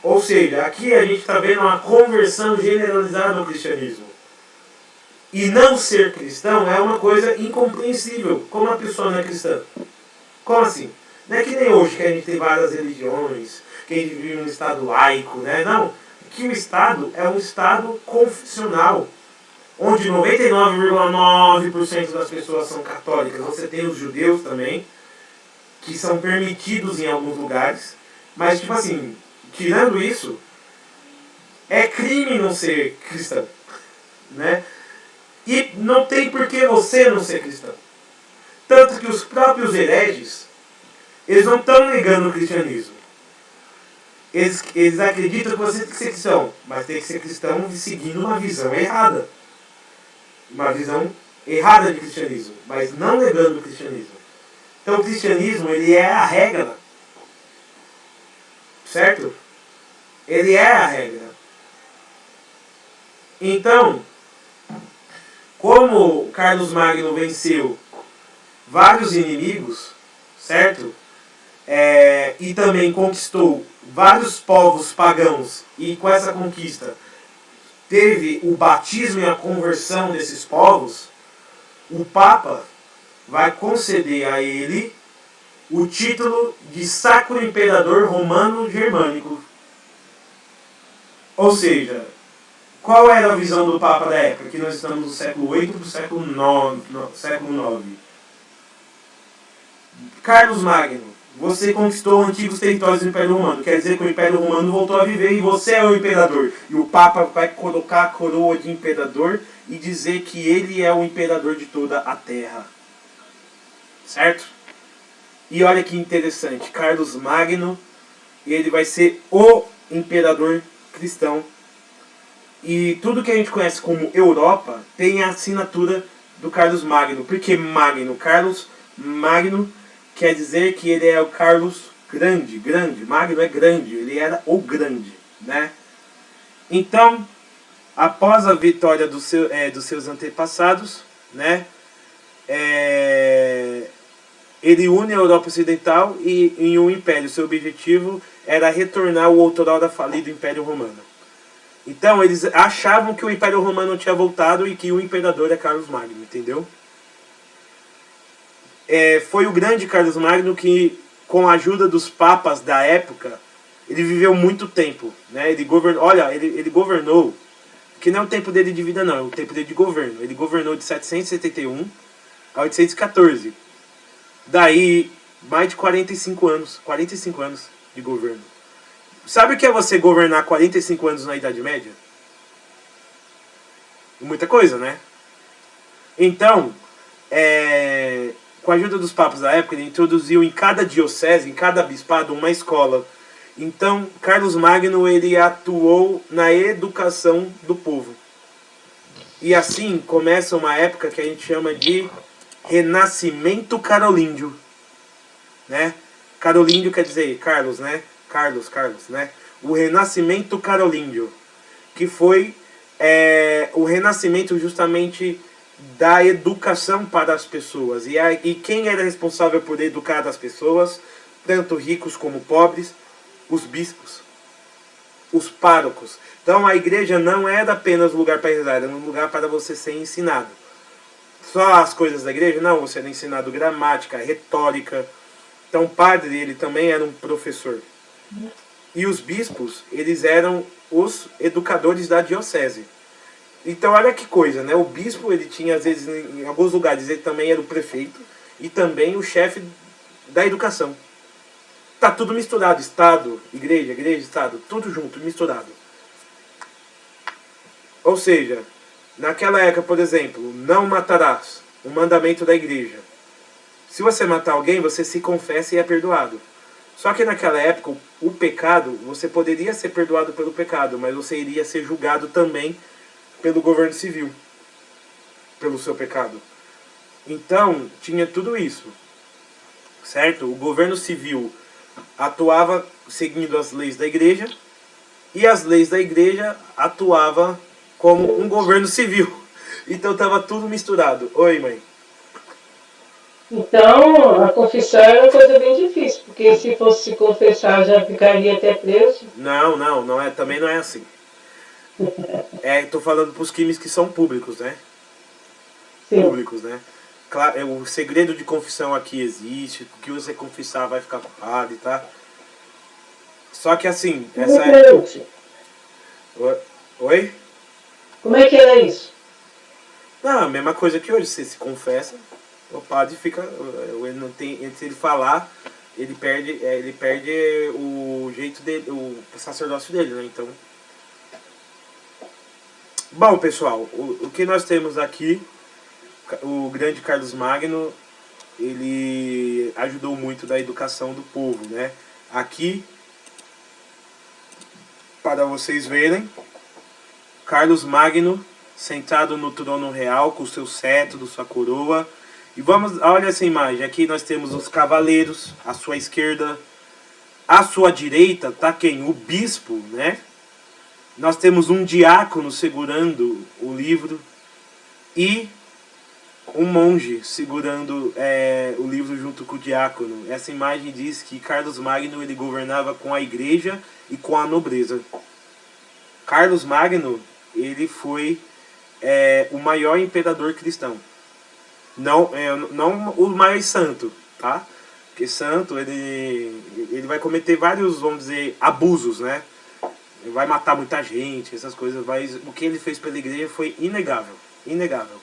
Ou seja, aqui a gente está vendo uma conversão generalizada ao cristianismo. E não ser cristão é uma coisa incompreensível. Como a pessoa não é cristã? Como assim? Não é que nem hoje que a gente tem várias religiões, que a gente vive num estado laico, né? Não. Que o Estado é um Estado confessional, onde 99,9% das pessoas são católicas. Você tem os judeus também, que são permitidos em alguns lugares. Mas, tipo assim, tirando isso, é crime não ser cristão, né? E não tem por que você não ser cristão. Tanto que os próprios hereges, eles não estão negando o cristianismo. Eles acreditam que você tem que ser cristão, mas tem que ser cristão seguindo uma visão errada. Uma visão errada de cristianismo, mas não negando o cristianismo. Então o cristianismo, ele é a regra. Certo? Ele é a regra. Então, como Carlos Magno venceu vários inimigos, certo? E também conquistou vários povos pagãos, e com essa conquista teve o batismo e a conversão desses povos, o Papa vai conceder a ele o título de Sacro Imperador Romano Germânico. Ou seja, qual era a visão do Papa da época? Que nós estamos no século VIII para o século IX. Carlos Magno, você conquistou antigos territórios do Império Romano. Quer dizer que o Império Romano voltou a viver e você é o imperador. E o Papa vai colocar a coroa de imperador e dizer que ele é o imperador de toda a Terra. Certo? E olha que interessante, Carlos Magno, ele vai ser o imperador cristão. E tudo que a gente conhece como Europa tem a assinatura do Carlos Magno. Por que Magno? Carlos Magno quer dizer que ele é o Carlos grande. Magno é grande, ele era o grande, né? Então, após a vitória dos seus antepassados, né? Ele une a Europa Ocidental em um império. Seu objetivo era retornar o outrora falido Império Romano. Então, eles achavam que o Império Romano tinha voltado e que o imperador é Carlos Magno, entendeu? Foi o grande Carlos Magno que, com a ajuda dos papas da época, ele viveu muito tempo, né? Ele governou, que não é o tempo dele de vida não, é o tempo dele de governo. Ele governou de 771 a 814. Daí, mais de 45 anos de governo. Sabe o que é você governar 45 anos na Idade Média? Muita coisa, né? Então, com a ajuda dos papas da época, ele introduziu em cada diocese, em cada bispado, uma escola. Então, Carlos Magno, ele atuou na educação do povo. E assim começa uma época que a gente chama de Renascimento Carolíngio, né? Carolíngio quer dizer Carlos, né? Carlos, né? O Renascimento Carolíngio, que foi o renascimento justamente da educação para as pessoas. E quem era responsável por educar as pessoas, tanto ricos como pobres? Os bispos, os párocos. Então a igreja não era apenas um lugar para rezar, era um lugar para você ser ensinado. Só as coisas da igreja? Não, você era ensinado gramática, retórica. Então o padre, ele também era um professor. E os bispos, eles eram os educadores da diocese. Então olha que coisa, né? O bispo, ele tinha, às vezes, em alguns lugares, ele também era o prefeito e também o chefe da educação. Tá tudo misturado, Estado, igreja, Estado, tudo junto, misturado. Ou seja, naquela época, por exemplo, não matarás, o mandamento da igreja. Se você matar alguém, você se confessa e é perdoado. Só que naquela época, o pecado, você poderia ser perdoado pelo pecado, mas você iria ser julgado também pelo governo civil, pelo seu pecado. Então, tinha tudo isso, certo? O governo civil atuava seguindo as leis da igreja, e as leis da igreja atuavam como um governo civil. Então estava tudo misturado. Oi, mãe. Então, a confissão era uma coisa bem difícil, porque se fosse se confessar já ficaria até preso. Não é, também não é assim. Tô falando para os crimes que são públicos, né? Sim. Públicos, né? Claro, o segredo de confissão aqui existe, o que você confessar vai ficar culpado, tá? Só que assim, Como é que era isso? Oi? Como é que era isso? Não, a mesma coisa que hoje, você se confessa, o padre fica. Ele não tem. Se ele falar, ele perde o jeito dele, o sacerdócio dele, né? Então. Bom, pessoal, o que nós temos aqui, o grande Carlos Magno, ele ajudou muito na educação do povo, né? Aqui, para vocês verem, Carlos Magno sentado no trono real com o seu cetro, sua coroa. E vamos, olha essa imagem, aqui nós temos os cavaleiros, à sua esquerda, à sua direita tá quem? O bispo, né? Nós temos um diácono segurando o livro e um monge segurando o livro junto com o diácono. Essa imagem diz que Carlos Magno ele governava com a igreja e com a nobreza. Carlos Magno ele foi o maior imperador cristão. Não o mais santo, tá? Porque santo ele vai cometer vários, vamos dizer, abusos, né? Ele vai matar muita gente, essas coisas, mas o que ele fez pela igreja foi inegável, inegável.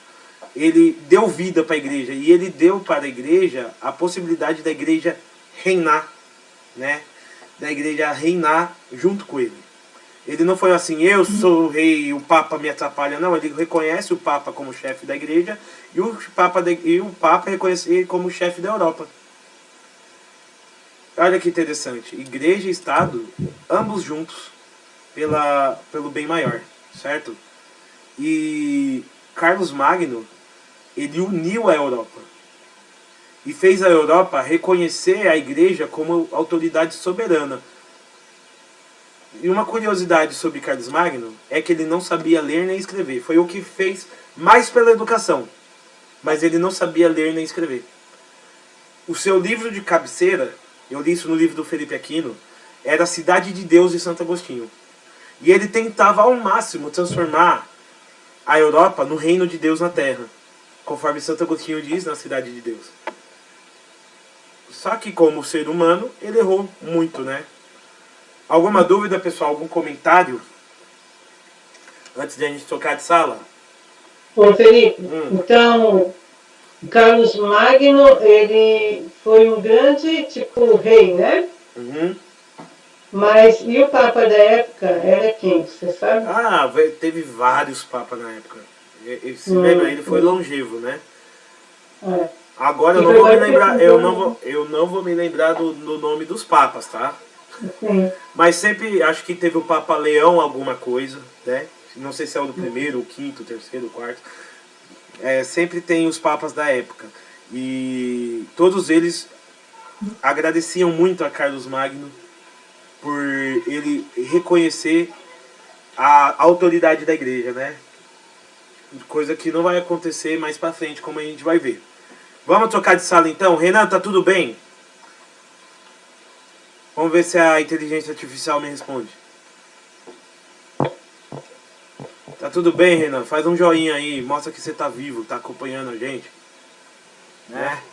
Ele deu vida para a igreja e ele deu para a igreja a possibilidade da igreja reinar, né? Da igreja reinar junto com ele. Ele não foi assim, eu sou o rei e o Papa me atrapalha. Não, ele reconhece o Papa como chefe da igreja e o Papa reconhece ele como chefe da Europa. Olha que interessante. Igreja e Estado, ambos juntos, pelo bem maior, certo? E Carlos Magno, ele uniu a Europa. E fez a Europa reconhecer a igreja como autoridade soberana. E uma curiosidade sobre Carlos Magno é que ele não sabia ler nem escrever. Foi o que fez mais pela educação. Mas ele não sabia ler nem escrever. O seu livro de cabeceira, eu li isso no livro do Felipe Aquino, era Cidade de Deus de Santo Agostinho. E ele tentava ao máximo transformar a Europa no reino de Deus na Terra. Conforme Santo Agostinho diz na Cidade de Deus. Só que como ser humano, ele errou muito, né? Alguma dúvida, pessoal? Algum comentário? Antes de a gente trocar de sala? Ô Felipe, então Carlos Magno, ele foi um grande tipo rei, né? Uhum. Mas e o Papa da época era quem? Você sabe? Ah, teve vários papas na época. Se lembra, ele foi longevo, né? É. Agora eu E não foi vou me mais lembrar, precisão. eu não vou me lembrar do nome dos papas, tá? Sim. Mas sempre acho que teve o Papa Leão alguma coisa, né? Não sei se é o do primeiro, o quinto, o terceiro, o quarto. Sempre tem os papas da época. E todos eles agradeciam muito a Carlos Magno por ele reconhecer a autoridade da igreja, né? Coisa que não vai acontecer mais pra frente, como a gente vai ver. Vamos trocar de sala então? Renan, tá tudo bem? Vamos ver se a inteligência artificial me responde. Tá tudo bem, Renan? Faz um joinha aí, mostra que você tá vivo, tá acompanhando a gente. Né?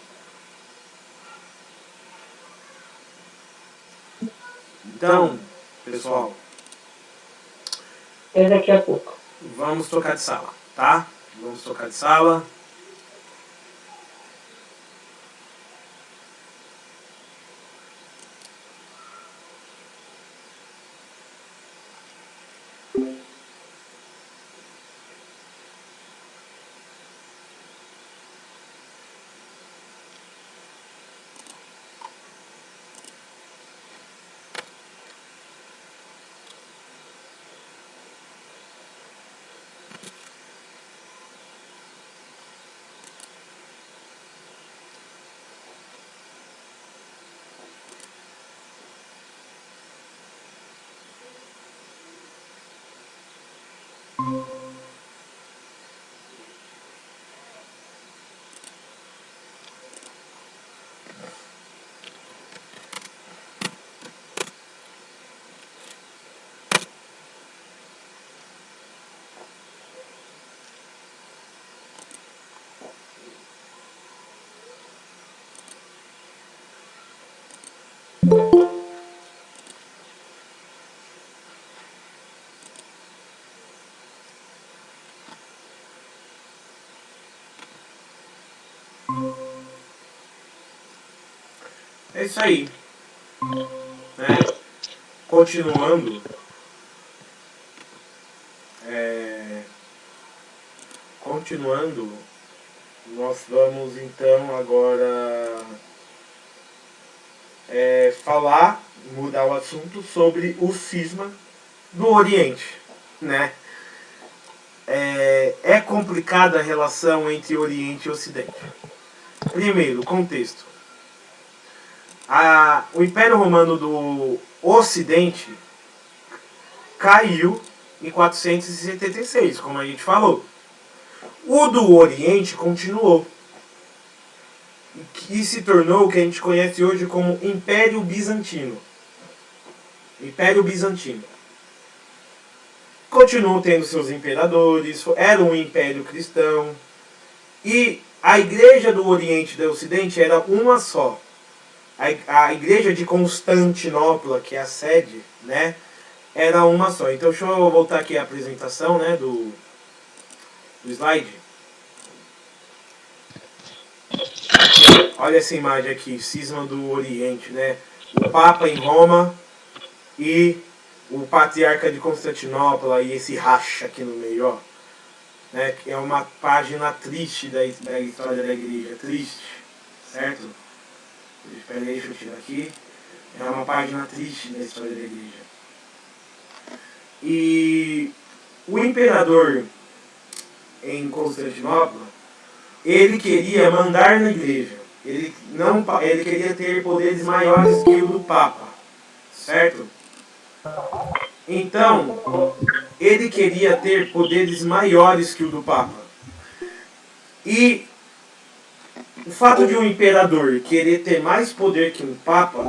Então, pessoal, É daqui a pouco. vamos trocar de sala, tá? Vamos trocar de sala. É isso aí, né? Continuando, continuando, nós vamos então agora falar, mudar o assunto sobre o cisma do Oriente, né? É complicada a relação entre Oriente e Ocidente. Primeiro, contexto. O Império Romano do Ocidente caiu em 476, como a gente falou. O do Oriente continuou e se tornou o que a gente conhece hoje como Império Bizantino. Império Bizantino. Continuou tendo seus imperadores, era um império cristão, e a igreja do Oriente e do Ocidente era uma só. A igreja de Constantinopla, que é a sede, né, era uma só. Então deixa eu voltar aqui a apresentação, né, do slide. Olha essa imagem aqui, cisma do Oriente, né? O Papa em Roma e o Patriarca de Constantinopla e esse racha aqui no meio, ó. Né? É uma página triste da história da igreja, triste, certo? Espera aí, deixa eu tirar aqui. É uma página triste da história da igreja. E o imperador em Constantinopla, ele queria mandar na igreja. Ele queria ter poderes maiores que o do Papa, certo? Então, ele queria ter poderes maiores que o do Papa. E o fato de um imperador querer ter mais poder que um Papa,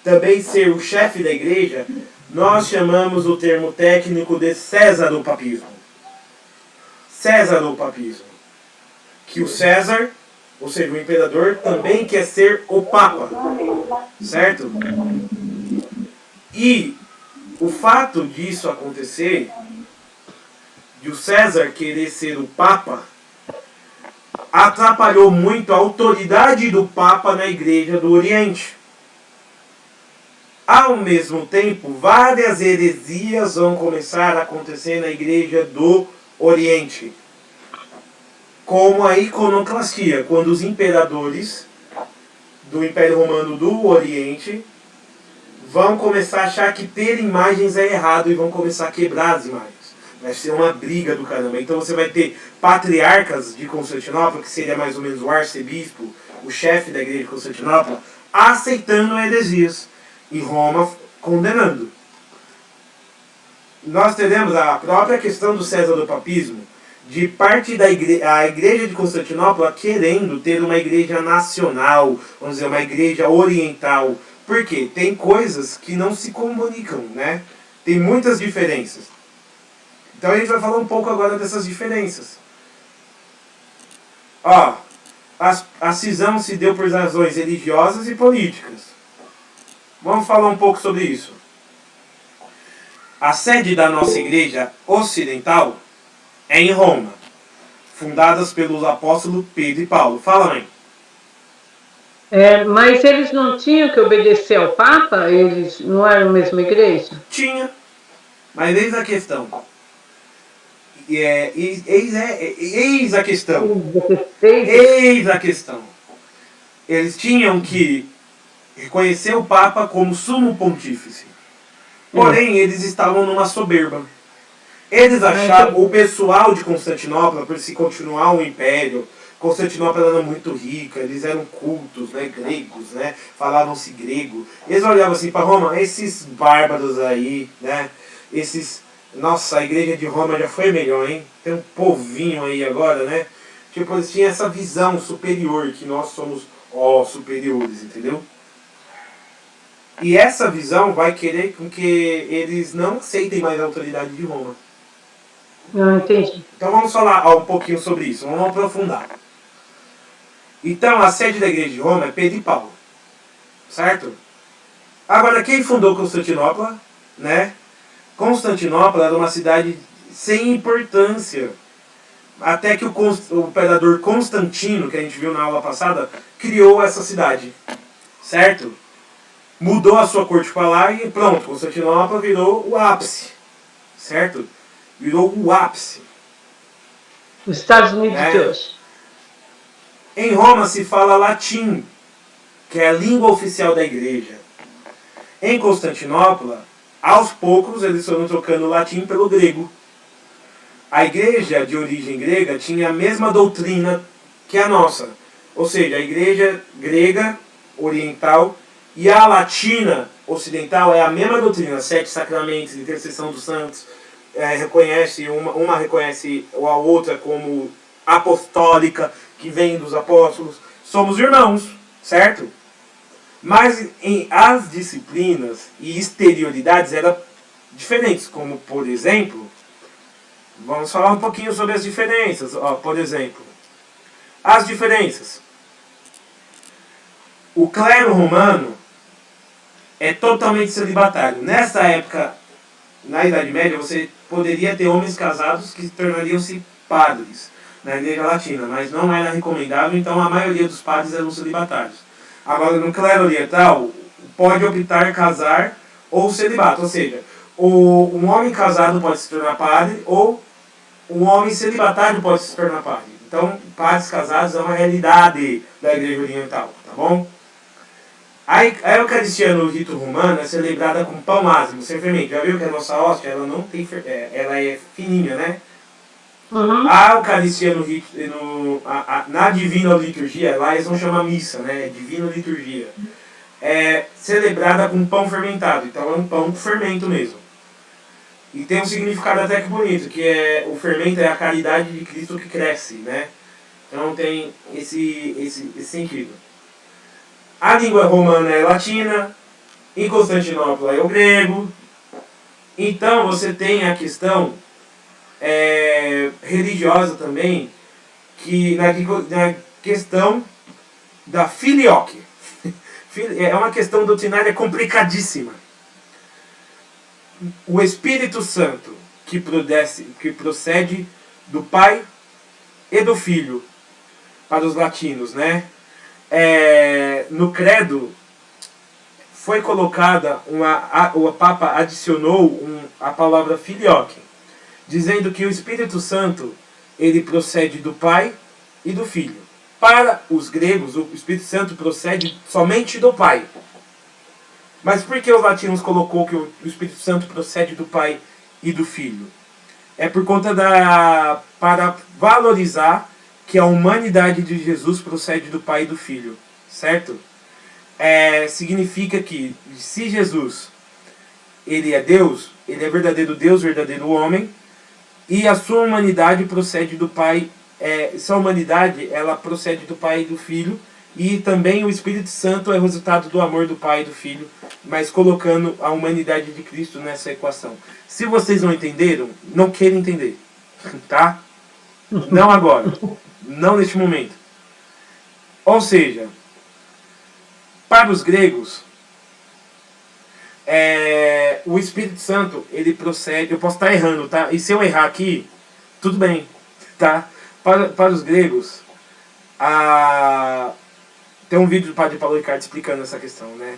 também ser o chefe da igreja, nós chamamos o termo técnico de Césaropapismo. Césaropapismo. Que o César, ou seja, o imperador, também quer ser o Papa. Certo? E o fato disso acontecer, de o César querer ser o Papa, atrapalhou muito a autoridade do Papa na Igreja do Oriente. Ao mesmo tempo, várias heresias vão começar a acontecer na Igreja do Oriente. Como a iconoclastia, quando os imperadores do Império Romano do Oriente vão começar a achar que ter imagens é errado e vão começar a quebrar as imagens. Vai ser uma briga do caramba. Então você vai ter patriarcas de Constantinopla, que seria mais ou menos o arcebispo, o chefe da igreja de Constantinopla, aceitando heresias e Roma condenando. Nós teremos a própria questão do Césaropapismo, de parte da igreja de Constantinopla querendo ter uma igreja nacional, vamos dizer, uma igreja oriental. Por quê? Tem coisas que não se comunicam, né? Tem muitas diferenças. Então a gente vai falar um pouco agora dessas diferenças. Ó, a cisão se deu por razões religiosas e políticas. Vamos falar um pouco sobre isso. A sede da nossa igreja ocidental é em Roma, fundadas pelos apóstolos Pedro e Paulo. Fala, mãe. Mas eles não tinham que obedecer ao Papa? Eles não eram a mesma igreja? Tinha, mas eis a questão. Eis a questão. Eis a questão. Eles tinham que reconhecer o Papa como sumo pontífice. Porém, eles estavam numa soberba. Eles achavam, o pessoal de Constantinopla, por se continuar um império, Constantinopla era muito rica, eles eram cultos, né, gregos, né, falavam-se grego. Eles olhavam assim para Roma, esses bárbaros aí, né, esses Nossa, a igreja de Roma já foi melhor, hein? Tem um povinho aí agora, né? Tipo, eles tinham essa visão superior, que nós somos, ó, superiores, entendeu? E essa visão vai querer com que eles não aceitem mais a autoridade de Roma. Não entendi. Então vamos falar um pouquinho sobre isso, vamos aprofundar. Então a sede da igreja de Roma é Pedro e Paulo, certo? Agora quem fundou Constantinopla, né? Constantinopla era uma cidade sem importância. Até que o imperador Constantino, que a gente viu na aula passada, criou essa cidade, certo? Mudou a sua corte para lá e pronto, Constantinopla virou o ápice, certo? Virou o ápice. Os Estados Unidos de hoje. Em Roma se fala latim, que é a língua oficial da igreja. Em Constantinopla, aos poucos eles foram trocando o latim pelo grego. A igreja de origem grega tinha a mesma doutrina que a nossa. Ou seja, a igreja grega oriental e a latina ocidental é a mesma doutrina. 7 sacramentos, intercessão dos santos, reconhece uma reconhece a outra como apostólica, que vem dos apóstolos. Somos irmãos, certo? Mas as disciplinas e exterioridades eram diferentes, como por exemplo, vamos falar um pouquinho sobre as diferenças. Por exemplo, as diferenças. O clero romano é totalmente celibatário. Nessa época, na Idade Média, você poderia ter homens casados que tornariam-se padres na Igreja Latina, mas não era recomendável, então a maioria dos padres eram celibatários. Agora, no clero oriental, pode optar casar ou celibato, ou seja, um homem casado pode se tornar padre ou um homem celibatário pode se tornar padre. Então, padres casados é uma realidade da Igreja Oriental, tá bom? A Eucaristia no rito romano é celebrada com pão ázimo, sem fermento. Já viu que a nossa hóstia ela não tem ela é fininha, né? Uhum. A Eucaristia no rito, na Divina Liturgia, lá eles não chamam missa, né? É Divina Liturgia. É celebrada com pão fermentado, então é um pão com fermento mesmo. E tem um significado até que bonito, que é o fermento é a caridade de Cristo que cresce, né? Então tem esse sentido. A língua romana é latina, em Constantinopla é o grego. Então você tem a questão religiosa também, que na questão da filioque. É uma questão doutrinária complicadíssima. O Espírito Santo, que procede do Pai e do Filho, para os latinos, né? No credo foi colocada o Papa adicionou a palavra filioque, dizendo que o Espírito Santo ele procede do Pai e do Filho. Para os gregos, o Espírito Santo procede somente do Pai. Mas por que os latinos colocou que o Espírito Santo procede do Pai e do Filho? É por conta para valorizar que a humanidade de Jesus procede do Pai e do Filho, certo? Significa que se Jesus ele é Deus, ele é verdadeiro Deus, verdadeiro homem, e a sua humanidade procede do Pai, sua humanidade ela procede do Pai e do Filho, e também o Espírito Santo é o resultado do amor do Pai e do Filho, mas colocando a humanidade de Cristo nessa equação. Se vocês não entenderam, não queiram entender, tá? Não agora, não neste momento. Ou seja, para os gregos, o Espírito Santo, ele procede... Eu posso estar errando, tá? E se eu errar aqui, tudo bem, tá? Para os gregos, tem um vídeo do Padre Paulo Ricardo explicando essa questão, né?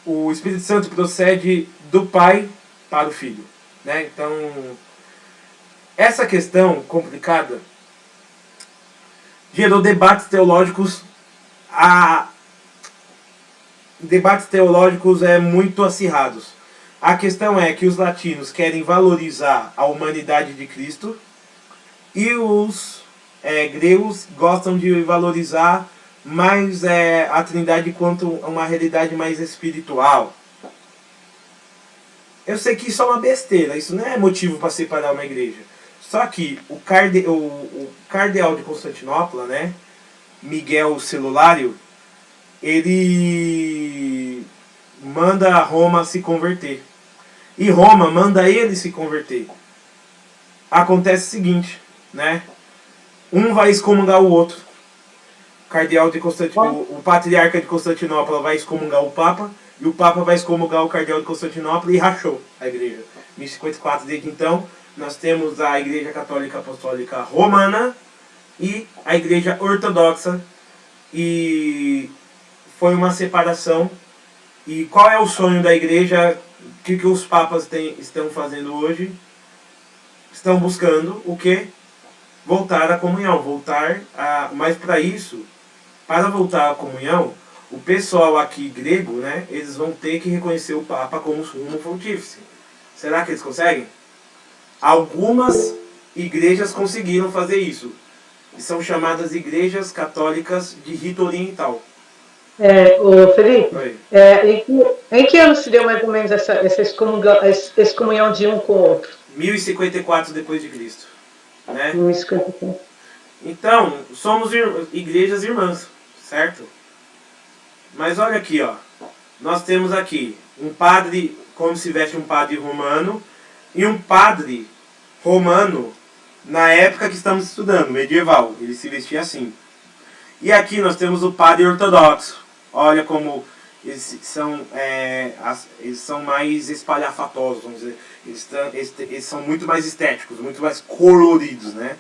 O Espírito Santo procede do Pai para o Filho, né? Então, essa questão complicada gerou debates teológicos muito acirrados. A questão é que os latinos querem valorizar a humanidade de Cristo e os gregos gostam de valorizar mais a Trindade quanto uma realidade mais espiritual. Eu sei que isso é uma besteira, isso não é motivo para separar uma igreja. Só que o cardeal de Constantinopla, né, Miguel Celulário, ele manda Roma se converter. E Roma manda ele se converter. Acontece o seguinte, né? Um vai excomungar o outro. Cardeal de o patriarca de Constantinopla vai excomungar o Papa, e o Papa vai excomungar o cardeal de Constantinopla, e rachou a igreja. 1054, desde então, nós temos a Igreja Católica Apostólica Romana e a Igreja Ortodoxa, e foi uma separação. E qual é o sonho da igreja? O que os papas estão fazendo hoje? Estão buscando o que? Voltar à comunhão, mas para isso, para voltar à comunhão, o pessoal aqui grego, né, eles vão ter que reconhecer o Papa como sumo pontífice. Será que eles conseguem? Algumas igrejas conseguiram fazer isso. São chamadas igrejas católicas de rito oriental. Ô Felipe, em que ano se deu mais ou menos essa excomunhão de um com o outro? 1054 depois de Cristo, né? 1054. Então, somos igrejas irmãs, certo? Mas olha aqui, ó. Nós temos aqui um padre, como se veste um padre romano, e um padre romano na época que estamos estudando, medieval. Ele se vestia assim. E aqui nós temos o padre ortodoxo. Olha como eles são mais espalhafatosos, vamos dizer. Eles são muito mais estéticos, muito mais coloridos, né?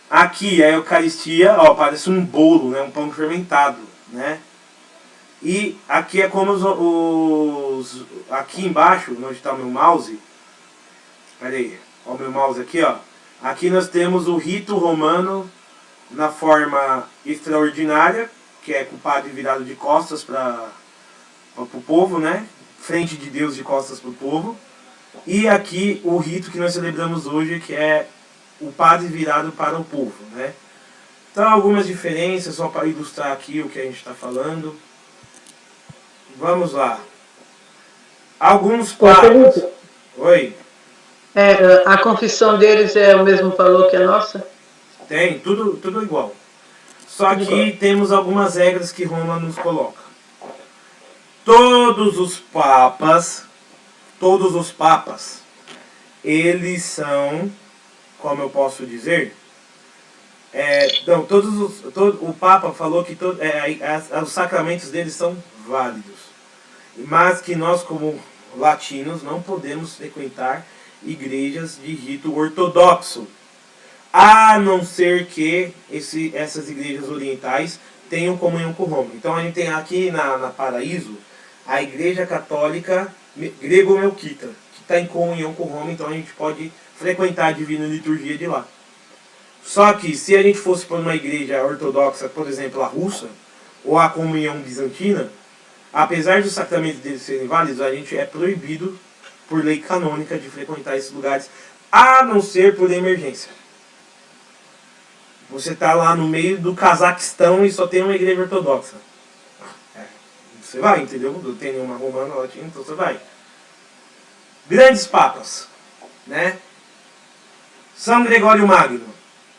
Aqui a Eucaristia, ó, parece um bolo, né? Um pão fermentado, né? E aqui é como aqui embaixo, onde está o meu mouse. Pera aí, ó, o meu mouse aqui, ó. Aqui nós temos o rito romano na forma extraordinária, que é com o padre virado de costas para o povo, né? Frente de Deus de costas para o povo. E aqui o rito que nós celebramos hoje, que é o padre virado para o povo, né? Então algumas diferenças, só para ilustrar aqui o que a gente está falando. Vamos lá. Alguns papas... Oi? A confissão deles é o mesmo valor que a nossa? Tem, tudo igual. Só que temos algumas regras que Roma nos coloca. Todos os papas, eles são, como eu posso dizer, o Papa falou que os sacramentos deles são válidos, mas que nós, como latinos, não podemos frequentar igrejas de rito ortodoxo, a não ser que essas igrejas orientais tenham comunhão com Roma. Então a gente tem aqui na Paraíso a Igreja Católica Grego-Melquita, que está em comunhão com Roma, então a gente pode frequentar a Divina Liturgia de lá. Só que se a gente fosse para uma igreja ortodoxa, por exemplo, a russa, ou a comunhão bizantina, apesar dos sacramentos deles serem válidos, a gente é proibido, por lei canônica, de frequentar esses lugares, a não ser por emergência. Você está lá no meio do Cazaquistão e só tem uma igreja ortodoxa. Você vai, entendeu? Não tem nenhuma romana, latina, então você vai. Grandes papas, né? São Gregório Magno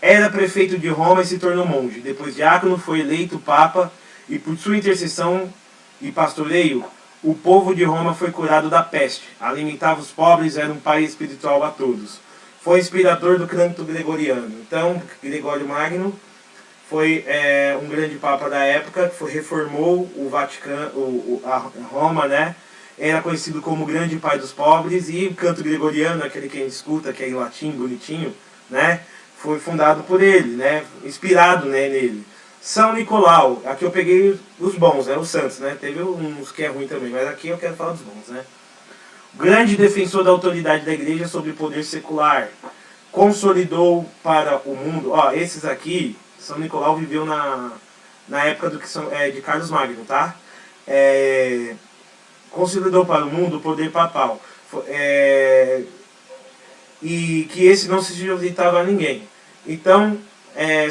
era prefeito de Roma e se tornou monge. Depois diácono, foi eleito papa e por sua intercessão e pastoreio, o povo de Roma foi curado da peste. Alimentava os pobres, era um pai espiritual a todos. Foi inspirador do canto gregoriano. Então, Gregório Magno foi um grande papa da época, que reformou o Vaticano, a Roma, né? Era conhecido como o grande pai dos pobres, e o canto gregoriano, aquele que a gente escuta, que é em latim, bonitinho, né? Foi fundado por ele, né? Inspirado, né, nele. São Nicolau, aqui eu peguei os bons, né? Os santos, né? Teve uns que é ruim também, mas aqui eu quero falar dos bons, né? Grande defensor da autoridade da igreja sobre o poder secular. Consolidou para o mundo... Ó, esses aqui, São Nicolau viveu na época de Carlos Magno, tá? Consolidou para o mundo o poder papal. E que esse não se sujeitava a ninguém. Então,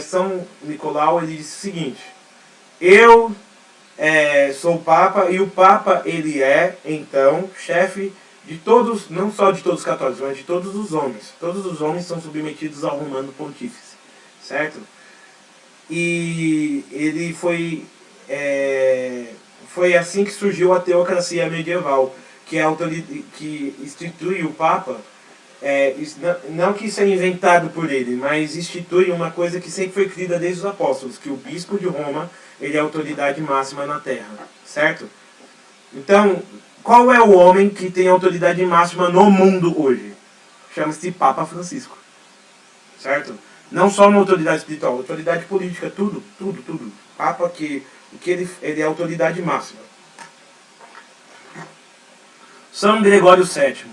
São Nicolau, ele disse o seguinte: eu sou o Papa, e o Papa, ele é, então, chefe de todos, não só de todos os católicos, mas de todos os homens. Todos os homens são submetidos ao Romano Pontífice, certo? E ele foi assim que surgiu a teocracia medieval, que, que institui o Papa, não que isso é inventado por ele, mas institui uma coisa que sempre foi crida desde os apóstolos, que o bispo de Roma ele é a autoridade máxima na terra, certo? Então, qual é o homem que tem autoridade máxima no mundo hoje? Chama-se Papa Francisco, certo? Não só uma autoridade espiritual, autoridade política, tudo. Papa que ele é a autoridade máxima. São Gregório VII,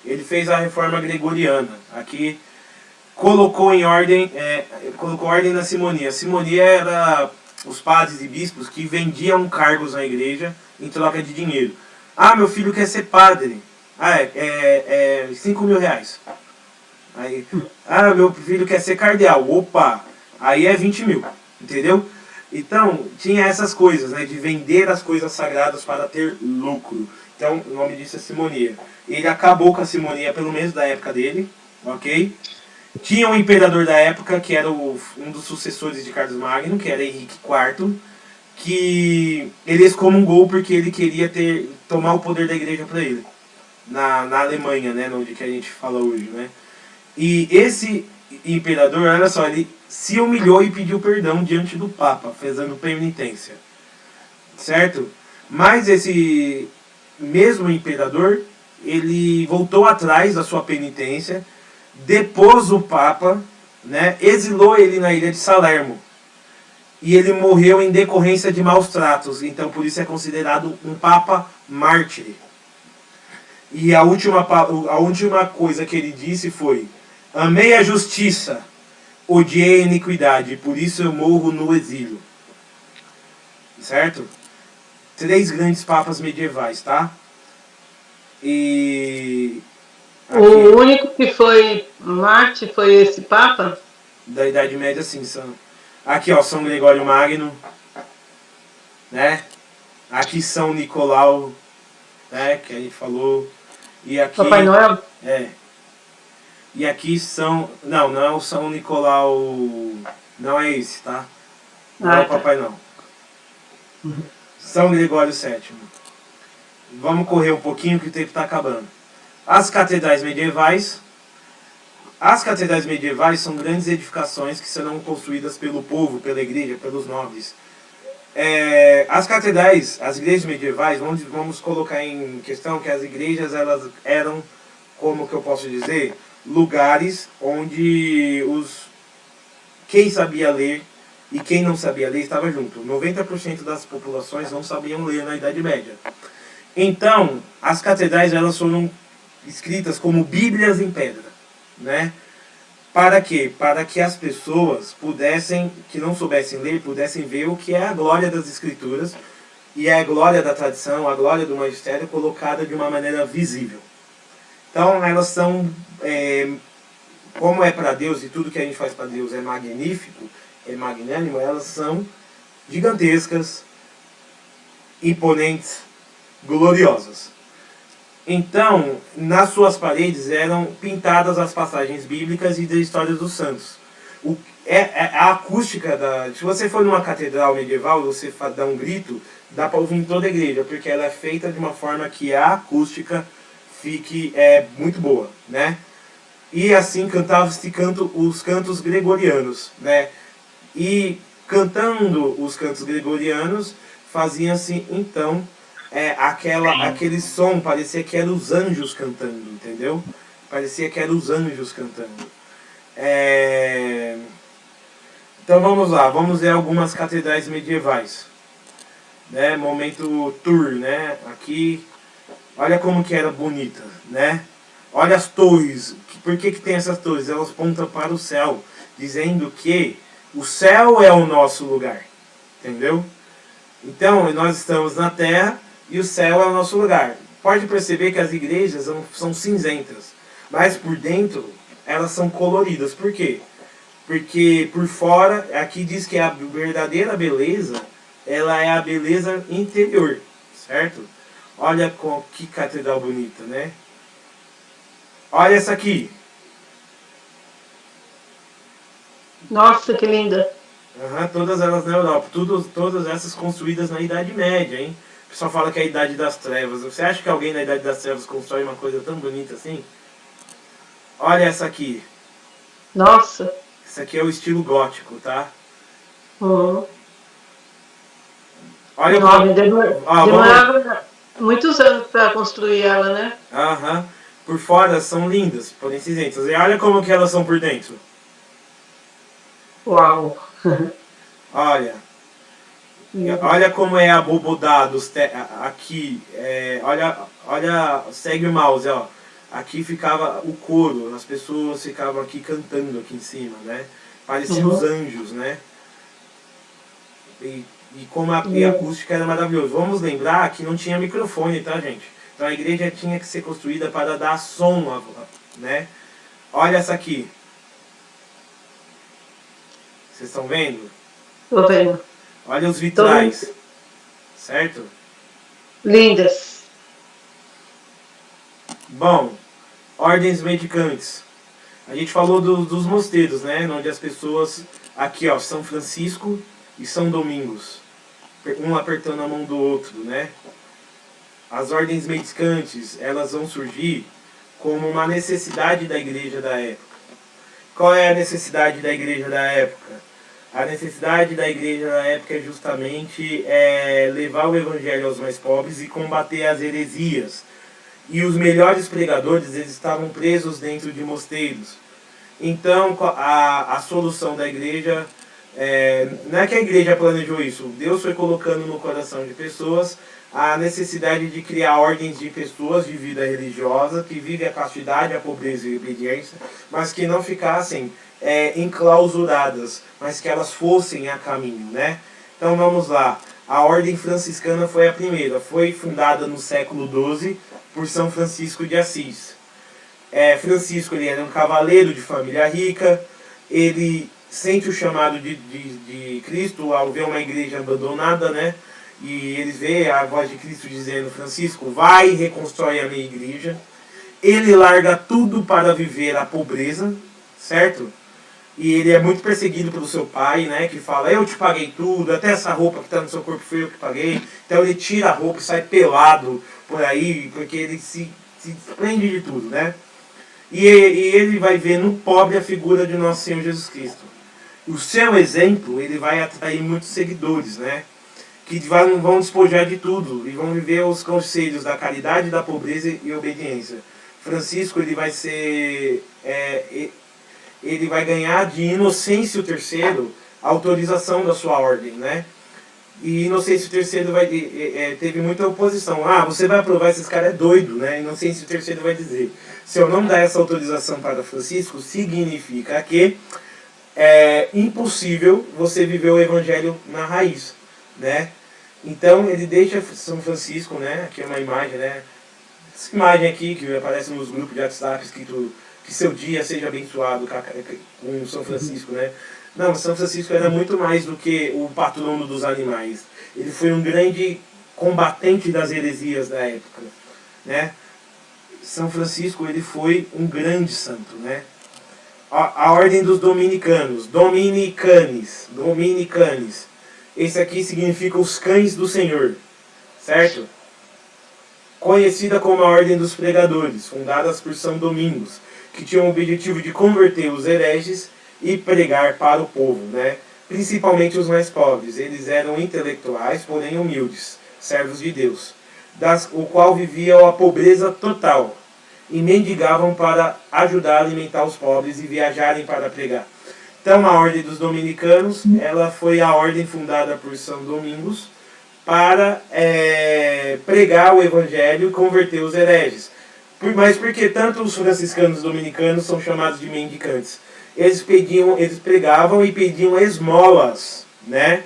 ele fez a reforma gregoriana. Aqui colocou ordem na simonia. A simonia era os padres e bispos que vendiam cargos na igreja em troca de dinheiro. Ah, meu filho quer ser padre. Ah, 5 mil reais. Aí, meu filho quer ser cardeal. Opa, aí é 20 mil. Entendeu? Então, tinha essas coisas, né? De vender as coisas sagradas para ter lucro. Então, o nome disso é simonia. Ele acabou com a simonia, pelo menos da época dele. Ok? Tinha um imperador da época, que era um dos sucessores de Carlos Magno, que era Henrique IV, que ele excomungou porque ele queria tomar o poder da igreja para ele. Na Alemanha, né? Onde que a gente fala hoje, né? E esse imperador, olha só, ele se humilhou e pediu perdão diante do Papa, fazendo penitência. Certo? Mas esse mesmo imperador, ele voltou atrás da sua penitência, depôs o Papa, né, exilou ele na ilha de Salermo. E ele morreu em decorrência de maus tratos. Então por isso é considerado um Papa mártir. E a última coisa que ele disse foi: amei a justiça, odiei a iniquidade, por isso eu morro no exílio. Certo? 3 grandes papas medievais, tá? E aqui, o único que foi Marte foi esse Papa? Da Idade Média, sim. Aqui, ó, São Gregório Magno, né? Aqui São Nicolau, né? Que a gente falou. E aqui, Papai Noel? E aqui são... Não é o São Nicolau... Não é esse, tá? Não é o Papai não. São Gregório VII. Vamos correr um pouquinho que o tempo está acabando. As catedrais medievais. As catedrais medievais são grandes edificações que serão construídas pelo povo, pela igreja, pelos nobres. As catedrais, as igrejas medievais, vamos colocar em questão que as igrejas elas eram, como que eu posso dizer, lugares onde quem sabia ler e quem não sabia ler estava junto. 90% das populações não sabiam ler na Idade Média. Então, as catedrais elas foram escritas como bíblias em pedra, né? Para quê? Para que as pessoas que não soubessem ler, pudessem ver o que é a glória das escrituras e a glória da tradição, a glória do magistério colocada de uma maneira visível. Então, elas são, como é para Deus e tudo que a gente faz para Deus é magnífico, é magnânimo, elas são gigantescas, imponentes, gloriosas. Então, nas suas paredes eram pintadas as passagens bíblicas e da história dos santos. A acústica se você for numa catedral medieval, você dá um grito, dá para ouvir em toda a igreja, porque ela é feita de uma forma que a acústica fique muito boa, né? E assim cantava-se os cantos gregorianos, né? E cantando os cantos gregorianos, fazia-se então aquele som, parecia que eram os anjos cantando, entendeu? Parecia que eram os anjos cantando. Então vamos lá, vamos ver algumas catedrais medievais. Né? Momento tour, né? Aqui, olha como que era bonita, né? Olha as torres. Por que tem essas torres? Elas apontam para o céu, dizendo que o céu é o nosso lugar, entendeu? Então, nós estamos na terra e o céu é o nosso lugar. Pode perceber que as igrejas são cinzentas, mas por dentro elas são coloridas. Por quê? Porque por fora, aqui diz que a verdadeira beleza, ela é a beleza interior, certo? Olha que catedral bonita, né? Olha essa aqui. Nossa, que linda. Todas elas na Europa. Todas essas construídas na Idade Média, hein? O pessoal fala que é a Idade das Trevas. Você acha que alguém na Idade das Trevas constrói uma coisa tão bonita assim? Olha essa aqui. Nossa. Esse aqui é o estilo gótico, tá? Uhum. Olha Enorme. como... Demorava muitos anos para construir ela, né? Por fora são lindas, porém cinzentas. E olha como que elas são por dentro. Uau. Olha. Olha como é abobodado aqui. Olha, segue o mouse, ó. Aqui ficava o coro, as pessoas ficavam aqui cantando aqui em cima, né? Parecia os anjos, né? E como a acústica era maravilhosa. Vamos lembrar que não tinha microfone, tá, gente? Então a igreja tinha que ser construída para dar som, né? Olha essa aqui. Vocês estão vendo? Tô vendo. Olha os vitrais. Certo? Lindas. Bom, ordens mendicantes. A gente falou dos mosteiros, né? Onde as pessoas... Aqui, ó, São Francisco e São Domingos. Um apertando a mão do outro, né? As ordens mendicantes, elas vão surgir como uma necessidade da igreja da época. Qual é a necessidade da igreja da época? A necessidade da igreja da época é justamente levar o evangelho aos mais pobres e combater as heresias. E os melhores pregadores, eles estavam presos dentro de mosteiros. Então, a solução da igreja... não é que a igreja planejou isso. Deus foi colocando no coração de pessoas a necessidade de criar ordens de pessoas de vida religiosa, que vivem a castidade, a pobreza e a obediência, mas que não ficassem enclausuradas, mas que elas fossem a caminho, né? Então vamos lá. A ordem franciscana foi a primeira. Foi fundada no século XII por São Francisco de Assis. Francisco, ele era um cavaleiro de família rica. Ele sente o chamado de Cristo ao ver uma igreja abandonada, né? E ele vê a voz de Cristo dizendo: Francisco, vai e reconstrói a minha igreja. Ele larga tudo para viver a pobreza, certo? E ele é muito perseguido pelo seu pai, né? Que fala: eu te paguei tudo, até essa roupa que está no seu corpo foi eu que paguei. Então ele tira a roupa e sai pelado por aí, porque ele se desprende de tudo, né? E ele vai ver no pobre a figura de nosso Senhor Jesus Cristo. O seu exemplo, ele vai atrair muitos seguidores, né? Que vão despojar de tudo e vão viver os conselhos da caridade, da pobreza e obediência. Francisco, ele vai ser... ele vai ganhar de Inocêncio III a autorização da sua ordem, né? E Inocêncio III teve muita oposição. Você vai aprovar, esses caras é doido, né? Inocêncio III vai dizer: se eu não dar essa autorização para Francisco, significa que é impossível você viver o evangelho na raiz, né? Então ele deixa São Francisco, né? Aqui é uma imagem, né? Essa imagem aqui que aparece nos grupos de WhatsApp escrito: que seu dia seja abençoado com São Francisco, né? Não, São Francisco era muito mais do que o patrono dos animais. Ele foi um grande combatente das heresias da época, né? São Francisco, ele foi um grande santo, né? A ordem dos dominicanos, dominicanes. Esse aqui significa os cães do Senhor, certo? Conhecida como a ordem dos pregadores, fundadas por São Domingos, que tinha o objetivo de converter os hereges e pregar para o povo, né? Principalmente os mais pobres. Eles eram intelectuais, porém humildes, servos de Deus, o qual viviam a pobreza total e mendigavam para ajudar a alimentar os pobres e viajarem para pregar. Então a ordem dos dominicanos, ela foi a ordem fundada por São Domingos para pregar o evangelho e converter os hereges. Mas porque tanto os franciscanos e os dominicanos são chamados de mendicantes? Eles pregavam e pediam esmolas, né?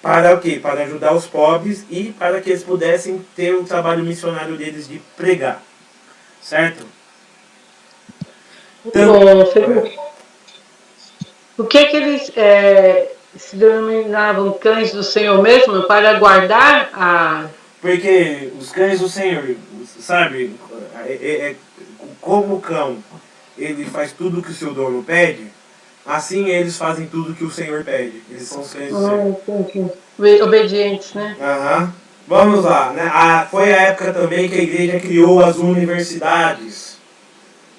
Para o quê? Para ajudar os pobres e para que eles pudessem ter o trabalho missionário deles de pregar. Certo? Então, o que eles se denominavam cães do Senhor mesmo? Para guardar a... Porque os cães do Senhor, sabe? como o cão ele faz tudo que o seu dono pede, assim eles fazem tudo que o Senhor pede. Eles são os cães do Senhor. Obedientes, né? Uhum. Vamos lá, né? Foi a época também que a igreja criou as universidades,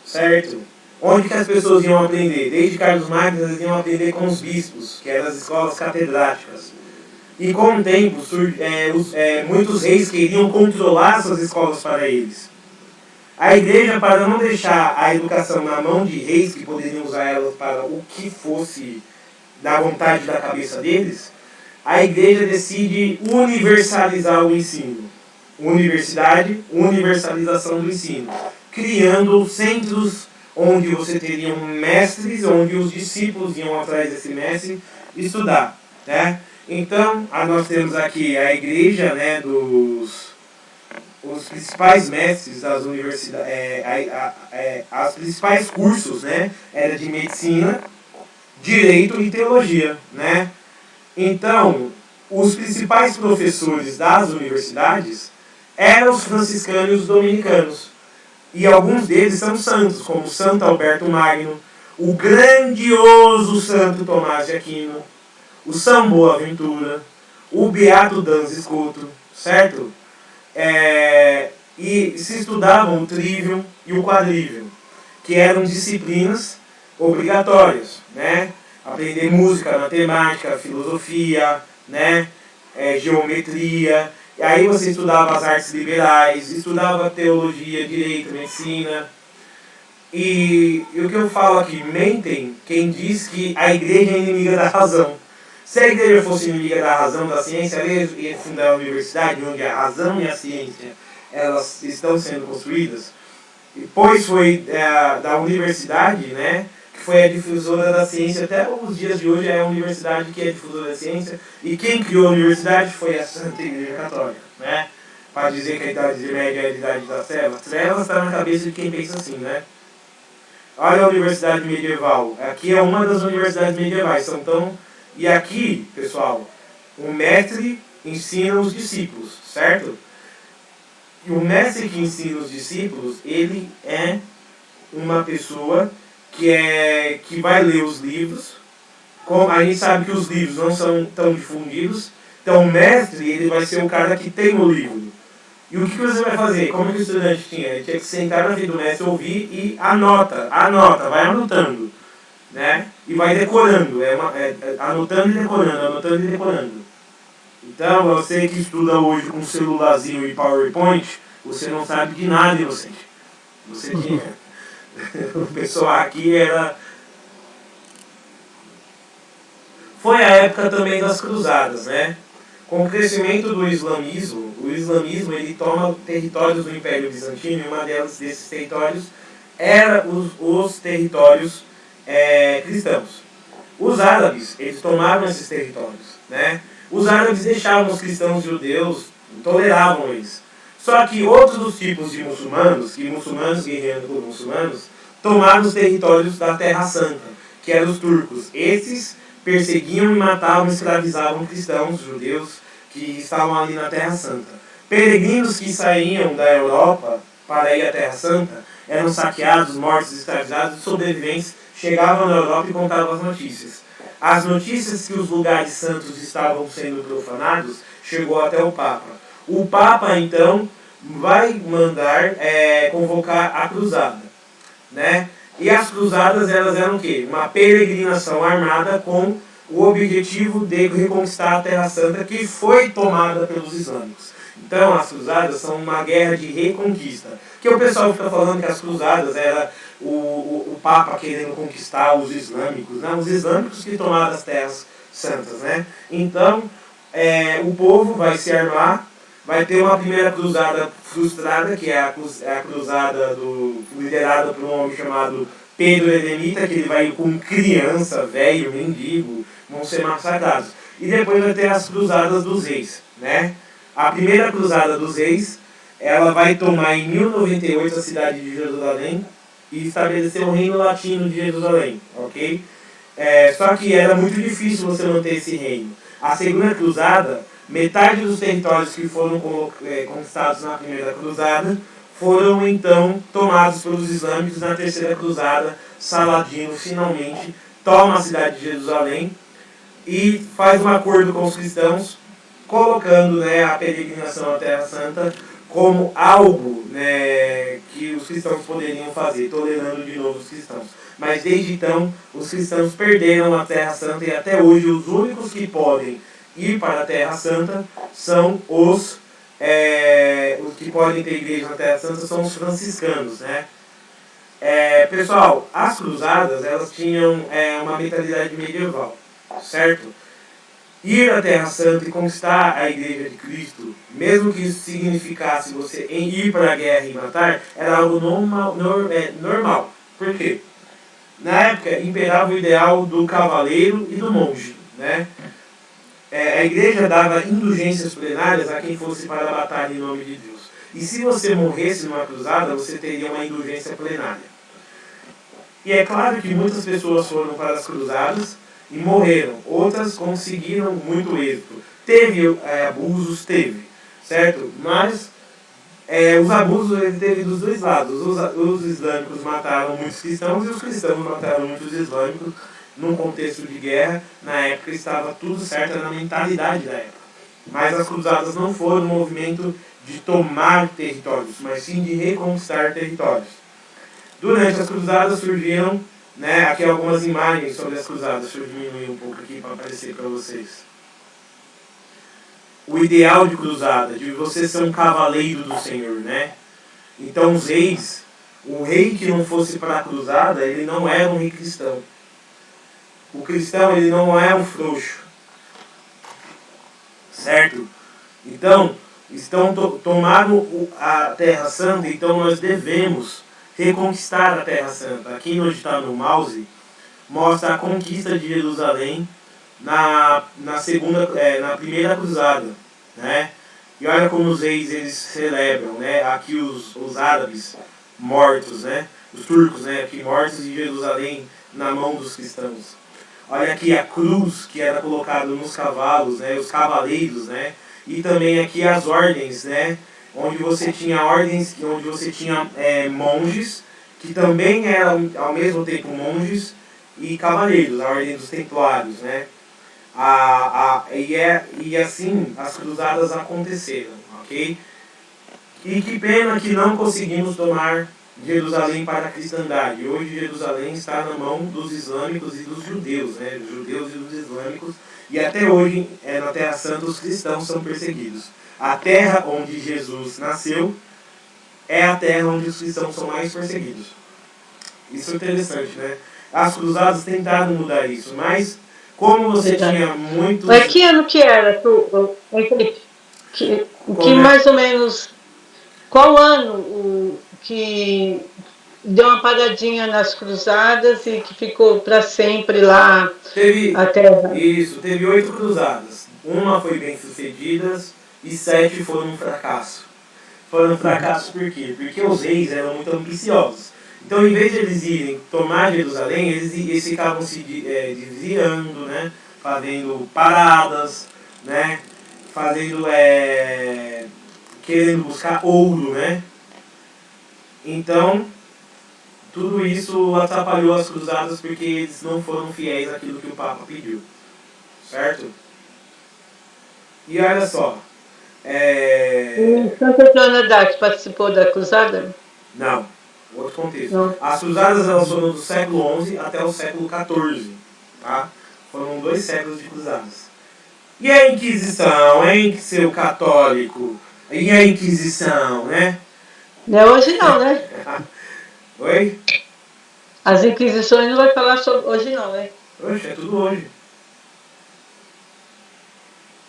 certo? Onde que as pessoas iam aprender? Desde Carlos Magno, eles iam aprender com os bispos, que eram as escolas catedráticas. E com o tempo, muitos reis queriam controlar essas escolas para eles. A igreja, para não deixar a educação na mão de reis que poderiam usar elas para o que fosse da vontade da cabeça deles, a igreja decide universalizar o ensino. Universidade, universalização do ensino. Criando centros onde você teria mestres, onde os discípulos iam atrás desse mestre estudar. Né? Então, nós temos aqui a igreja, né, os principais mestres das universidades, os principais cursos, né, era de medicina, direito e teologia, né? Então, os principais professores das universidades eram os franciscanos e os dominicanos. E alguns deles são santos, como Santo Alberto Magno, o grandioso Santo Tomás de Aquino, o São Boaventura, o Beato Danzis Couto, certo? E se estudavam o trivium e o quadrivium, que eram disciplinas obrigatórias, né? Aprender música, matemática, filosofia, né? Geometria. E aí você estudava as artes liberais, estudava teologia, direito, medicina. E o que eu falo aqui, mentem quem diz que a igreja é inimiga da razão. Se a igreja fosse inimiga da razão, da ciência, ela ia fundar a universidade onde a razão e a ciência elas estão sendo construídas. Pois foi da universidade, né, que foi a difusora da ciência, até os dias de hoje é a universidade que é a difusora da ciência, e quem criou a universidade foi a Santa Igreja Católica, né, para dizer que a idade média é a idade das trevas. Trevas está na cabeça de quem pensa assim, né. Olha a universidade medieval, aqui é uma das universidades medievais, e aqui, pessoal, o mestre ensina os discípulos, certo? E o mestre que ensina os discípulos, ele é uma pessoa que vai ler os livros. A gente sabe que os livros não são tão difundidos, então o mestre ele vai ser o cara que tem o livro. E o que você vai fazer? Como que o estudante tinha? Ele tinha que sentar na frente do mestre, ouvir e anota, vai anotando. Né? E vai decorando, anotando e decorando. Então, você que estuda hoje com celularzinho e PowerPoint, você não sabe de nada, inocente. Você tinha. O pessoal aqui era. Foi a época também das cruzadas, né? Com o crescimento do islamismo, o islamismo ele toma territórios do Império Bizantino e uma desses territórios era os territórios cristãos. Os árabes, eles tomaram esses territórios, né? Os árabes deixavam os cristãos judeus, toleravam eles. Só que outros tipos de muçulmanos, guerreando por muçulmanos, tomaram os territórios da Terra Santa, que eram os turcos. Esses perseguiam e matavam, escravizavam cristãos, judeus, que estavam ali na Terra Santa. Peregrinos que saíam da Europa para ir à Terra Santa eram saqueados, mortos, escravizados, sobreviventes chegavam na Europa e contavam as notícias. As notícias que os lugares santos estavam sendo profanados chegou até o Papa. O Papa, então, vai mandar convocar a cruzada, né? E as cruzadas, elas eram o quê? Uma peregrinação armada com o objetivo de reconquistar a Terra Santa, que foi tomada pelos islâmicos. Então, as cruzadas são uma guerra de reconquista. Que o pessoal fica falando que as cruzadas era o Papa querendo conquistar os islâmicos, né? Os islâmicos que tomaram as terras santas, né? Então, o povo vai se armar, vai ter uma primeira cruzada frustrada, que é a cruzada liderada por um homem chamado Pedro Eremita, que ele vai com criança, velho, mendigo, vão ser massacrados. E depois vai ter as cruzadas dos reis, né? A primeira cruzada dos reis, ela vai tomar em 1098 a cidade de Jerusalém e estabelecer o reino latino de Jerusalém, ok? Só que era muito difícil você manter esse reino. A segunda cruzada, metade dos territórios que foram conquistados na primeira cruzada foram então tomados pelos islâmicos na terceira cruzada. Saladino finalmente toma a cidade de Jerusalém e faz um acordo com os cristãos, colocando, né, a peregrinação à Terra Santa como algo, né, que os cristãos poderiam fazer, tolerando de novo os cristãos. Mas desde então, os cristãos perderam a Terra Santa e até hoje os únicos que podem ir para a Terra Santa são os que podem ter igreja na Terra Santa são os franciscanos, né? Pessoal, as cruzadas, elas tinham uma mentalidade medieval, certo? Ir à Terra Santa e conquistar a Igreja de Cristo, mesmo que isso significasse você ir para a guerra e matar, era algo normal. Por quê? Na época, imperava o ideal do cavaleiro e do monge, né? A igreja dava indulgências plenárias a quem fosse para a batalha em nome de Deus. E se você morresse numa cruzada, você teria uma indulgência plenária. E é claro que muitas pessoas foram para as cruzadas e morreram. Outras conseguiram muito êxito. Teve abusos, certo? Mas os abusos teve dos dois lados. Os islâmicos mataram muitos cristãos e os cristãos mataram muitos islâmicos num contexto de guerra. Na época estava tudo certo na mentalidade da época. Mas as cruzadas não foram um movimento de tomar territórios, mas sim de reconquistar territórios. Durante as cruzadas surgiram, né, aqui algumas imagens sobre as cruzadas. Deixa eu diminuir um pouco aqui para aparecer para vocês. O ideal de cruzada, de você ser um cavaleiro do Senhor, né? Então os reis, o rei que não fosse para a cruzada, ele não era um rei cristão. O cristão, ele não é um frouxo. Certo? Então, tomaram a Terra Santa, então nós devemos reconquistar a Terra Santa. Aqui onde está no mouse, mostra a conquista de Jerusalém na primeira cruzada, né? E olha como os reis eles celebram, né? Aqui os árabes mortos, né? Os turcos, né? Aqui mortos em Jerusalém na mão dos cristãos. Olha aqui a cruz que era colocada nos cavalos, né? Os cavaleiros, né? E também aqui as ordens, né? Onde você tinha ordens, onde você tinha monges que também eram ao mesmo tempo monges e cavaleiros, a ordem dos templários, né? E assim as cruzadas aconteceram, ok? E que pena que não conseguimos tomar Jerusalém para a cristandade. Hoje Jerusalém está na mão dos islâmicos e dos judeus, né? Dos judeus e dos islâmicos. E até hoje, na Terra Santa, os cristãos são perseguidos. A terra onde Jesus nasceu é a terra onde os cristãos são mais perseguidos. Isso é interessante, né? As cruzadas tentaram mudar isso, mas como você tinha muitos... Mas que ano que era, que mais ou menos... Qual ano que deu uma paradinha nas cruzadas e que ficou para sempre lá a terra? Isso, teve 8 cruzadas. Uma foi bem sucedida e 7 foram um fracasso. Foram um fracasso por quê? Porque os reis eram muito ambiciosos. Então, em vez de eles irem tomar Jerusalém, eles ficavam se desviando, né? Fazendo paradas, né? Querendo buscar ouro, né? Então, tudo isso atrapalhou as cruzadas porque eles não foram fiéis àquilo que o Papa pediu. Certo? E olha só. Santa Joana d'Arc participou da cruzada? Não, outro contexto. Não. As cruzadas elas foram do século XI até o século XIV. Tá? Foram 2 séculos de cruzadas. E a Inquisição, hein, seu católico? E a Inquisição, né? Não é hoje não, né? Oi? As Inquisições não vai falar sobre hoje não, né? Oxe, é tudo hoje.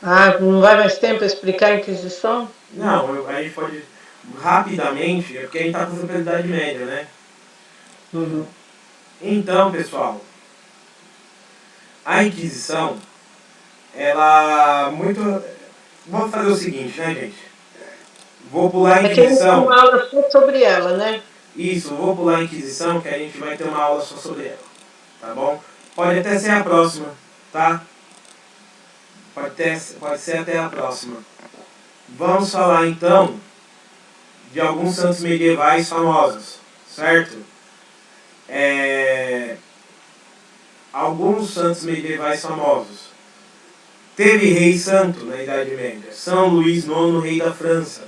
Ah, não vai mais tempo explicar a Inquisição? Não, a gente pode rapidamente, porque a gente está com a Idade Média, né? Uhum. Então, pessoal, a Inquisição, ela muito... Vamos fazer o seguinte, né, gente? Vou pular a Inquisição. Uma aula só sobre ela, né? Isso, vou pular a Inquisição, que a gente vai ter uma aula só sobre ela. Tá bom? Pode até ser a próxima, tá? Pode ser até a próxima. Vamos falar então de alguns santos medievais famosos, certo? Alguns santos medievais famosos. Teve rei santo na Idade Média. São Luís IX, rei da França,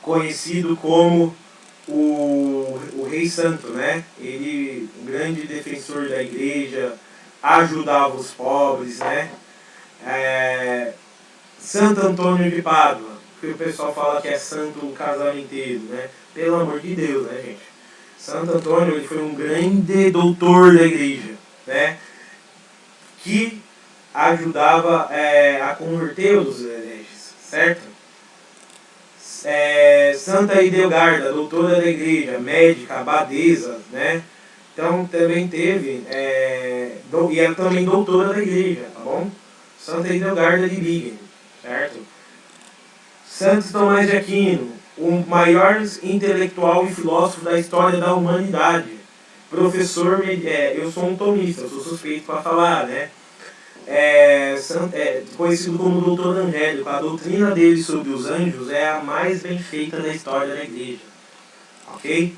conhecido como o Rei Santo, né? Ele, um grande defensor da igreja, ajudava os pobres, né? Santo Antônio de Pádua, que o pessoal fala que é santo casamenteiro, né? Pelo amor de Deus, né, gente? Santo Antônio, ele foi um grande doutor da igreja, né? Que ajudava a converter os hereges, certo? Santa Idelgarda, doutora da igreja, médica, abadesa, né? Então também teve, e era também doutora da igreja, tá bom? Santa Idelgarda de Bingen, certo? Santo Tomás de Aquino, o maior intelectual e filósofo da história da humanidade. Professor, eu sou um tomista, eu sou suspeito para falar, né? Conhecido como Doutor Angélico. A doutrina dele sobre os anjos é a mais bem feita da história da igreja. Ok?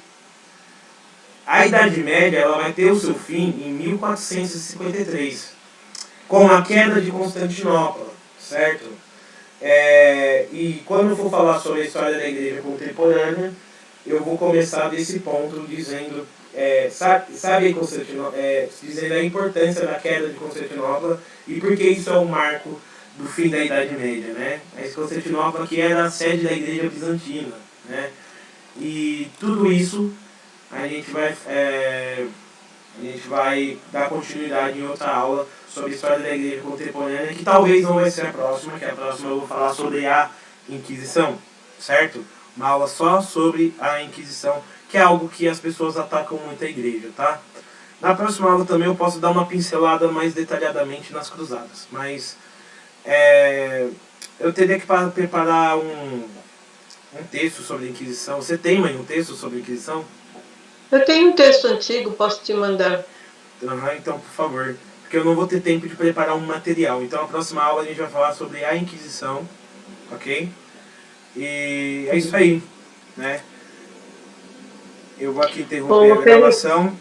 A Idade Média ela vai ter o seu fim em 1453, com a queda de Constantinopla, certo? E quando eu for falar sobre a história da igreja contemporânea, eu vou começar desse ponto dizendo, sabe dizendo a importância da queda de Constantinopla e por que isso é um marco do fim da Idade Média, né? A Constantinopla que era a sede da igreja bizantina, né? E tudo isso a gente vai dar continuidade em outra aula sobre a história da igreja contemporânea, que talvez não vai ser a próxima, que a próxima eu vou falar sobre a Inquisição, certo? Uma aula só sobre a Inquisição, que é algo que as pessoas atacam muito a igreja, tá? Na próxima aula também eu posso dar uma pincelada mais detalhadamente nas cruzadas, mas eu teria que preparar um texto sobre a Inquisição. Você tem, mãe, um texto sobre a Inquisição? Eu tenho um texto antigo, posso te mandar. Então, por favor, porque eu não vou ter tempo de preparar um material. Então, a próxima aula a gente vai falar sobre a Inquisição, ok? E é isso aí, né? Eu vou aqui interromper a gravação.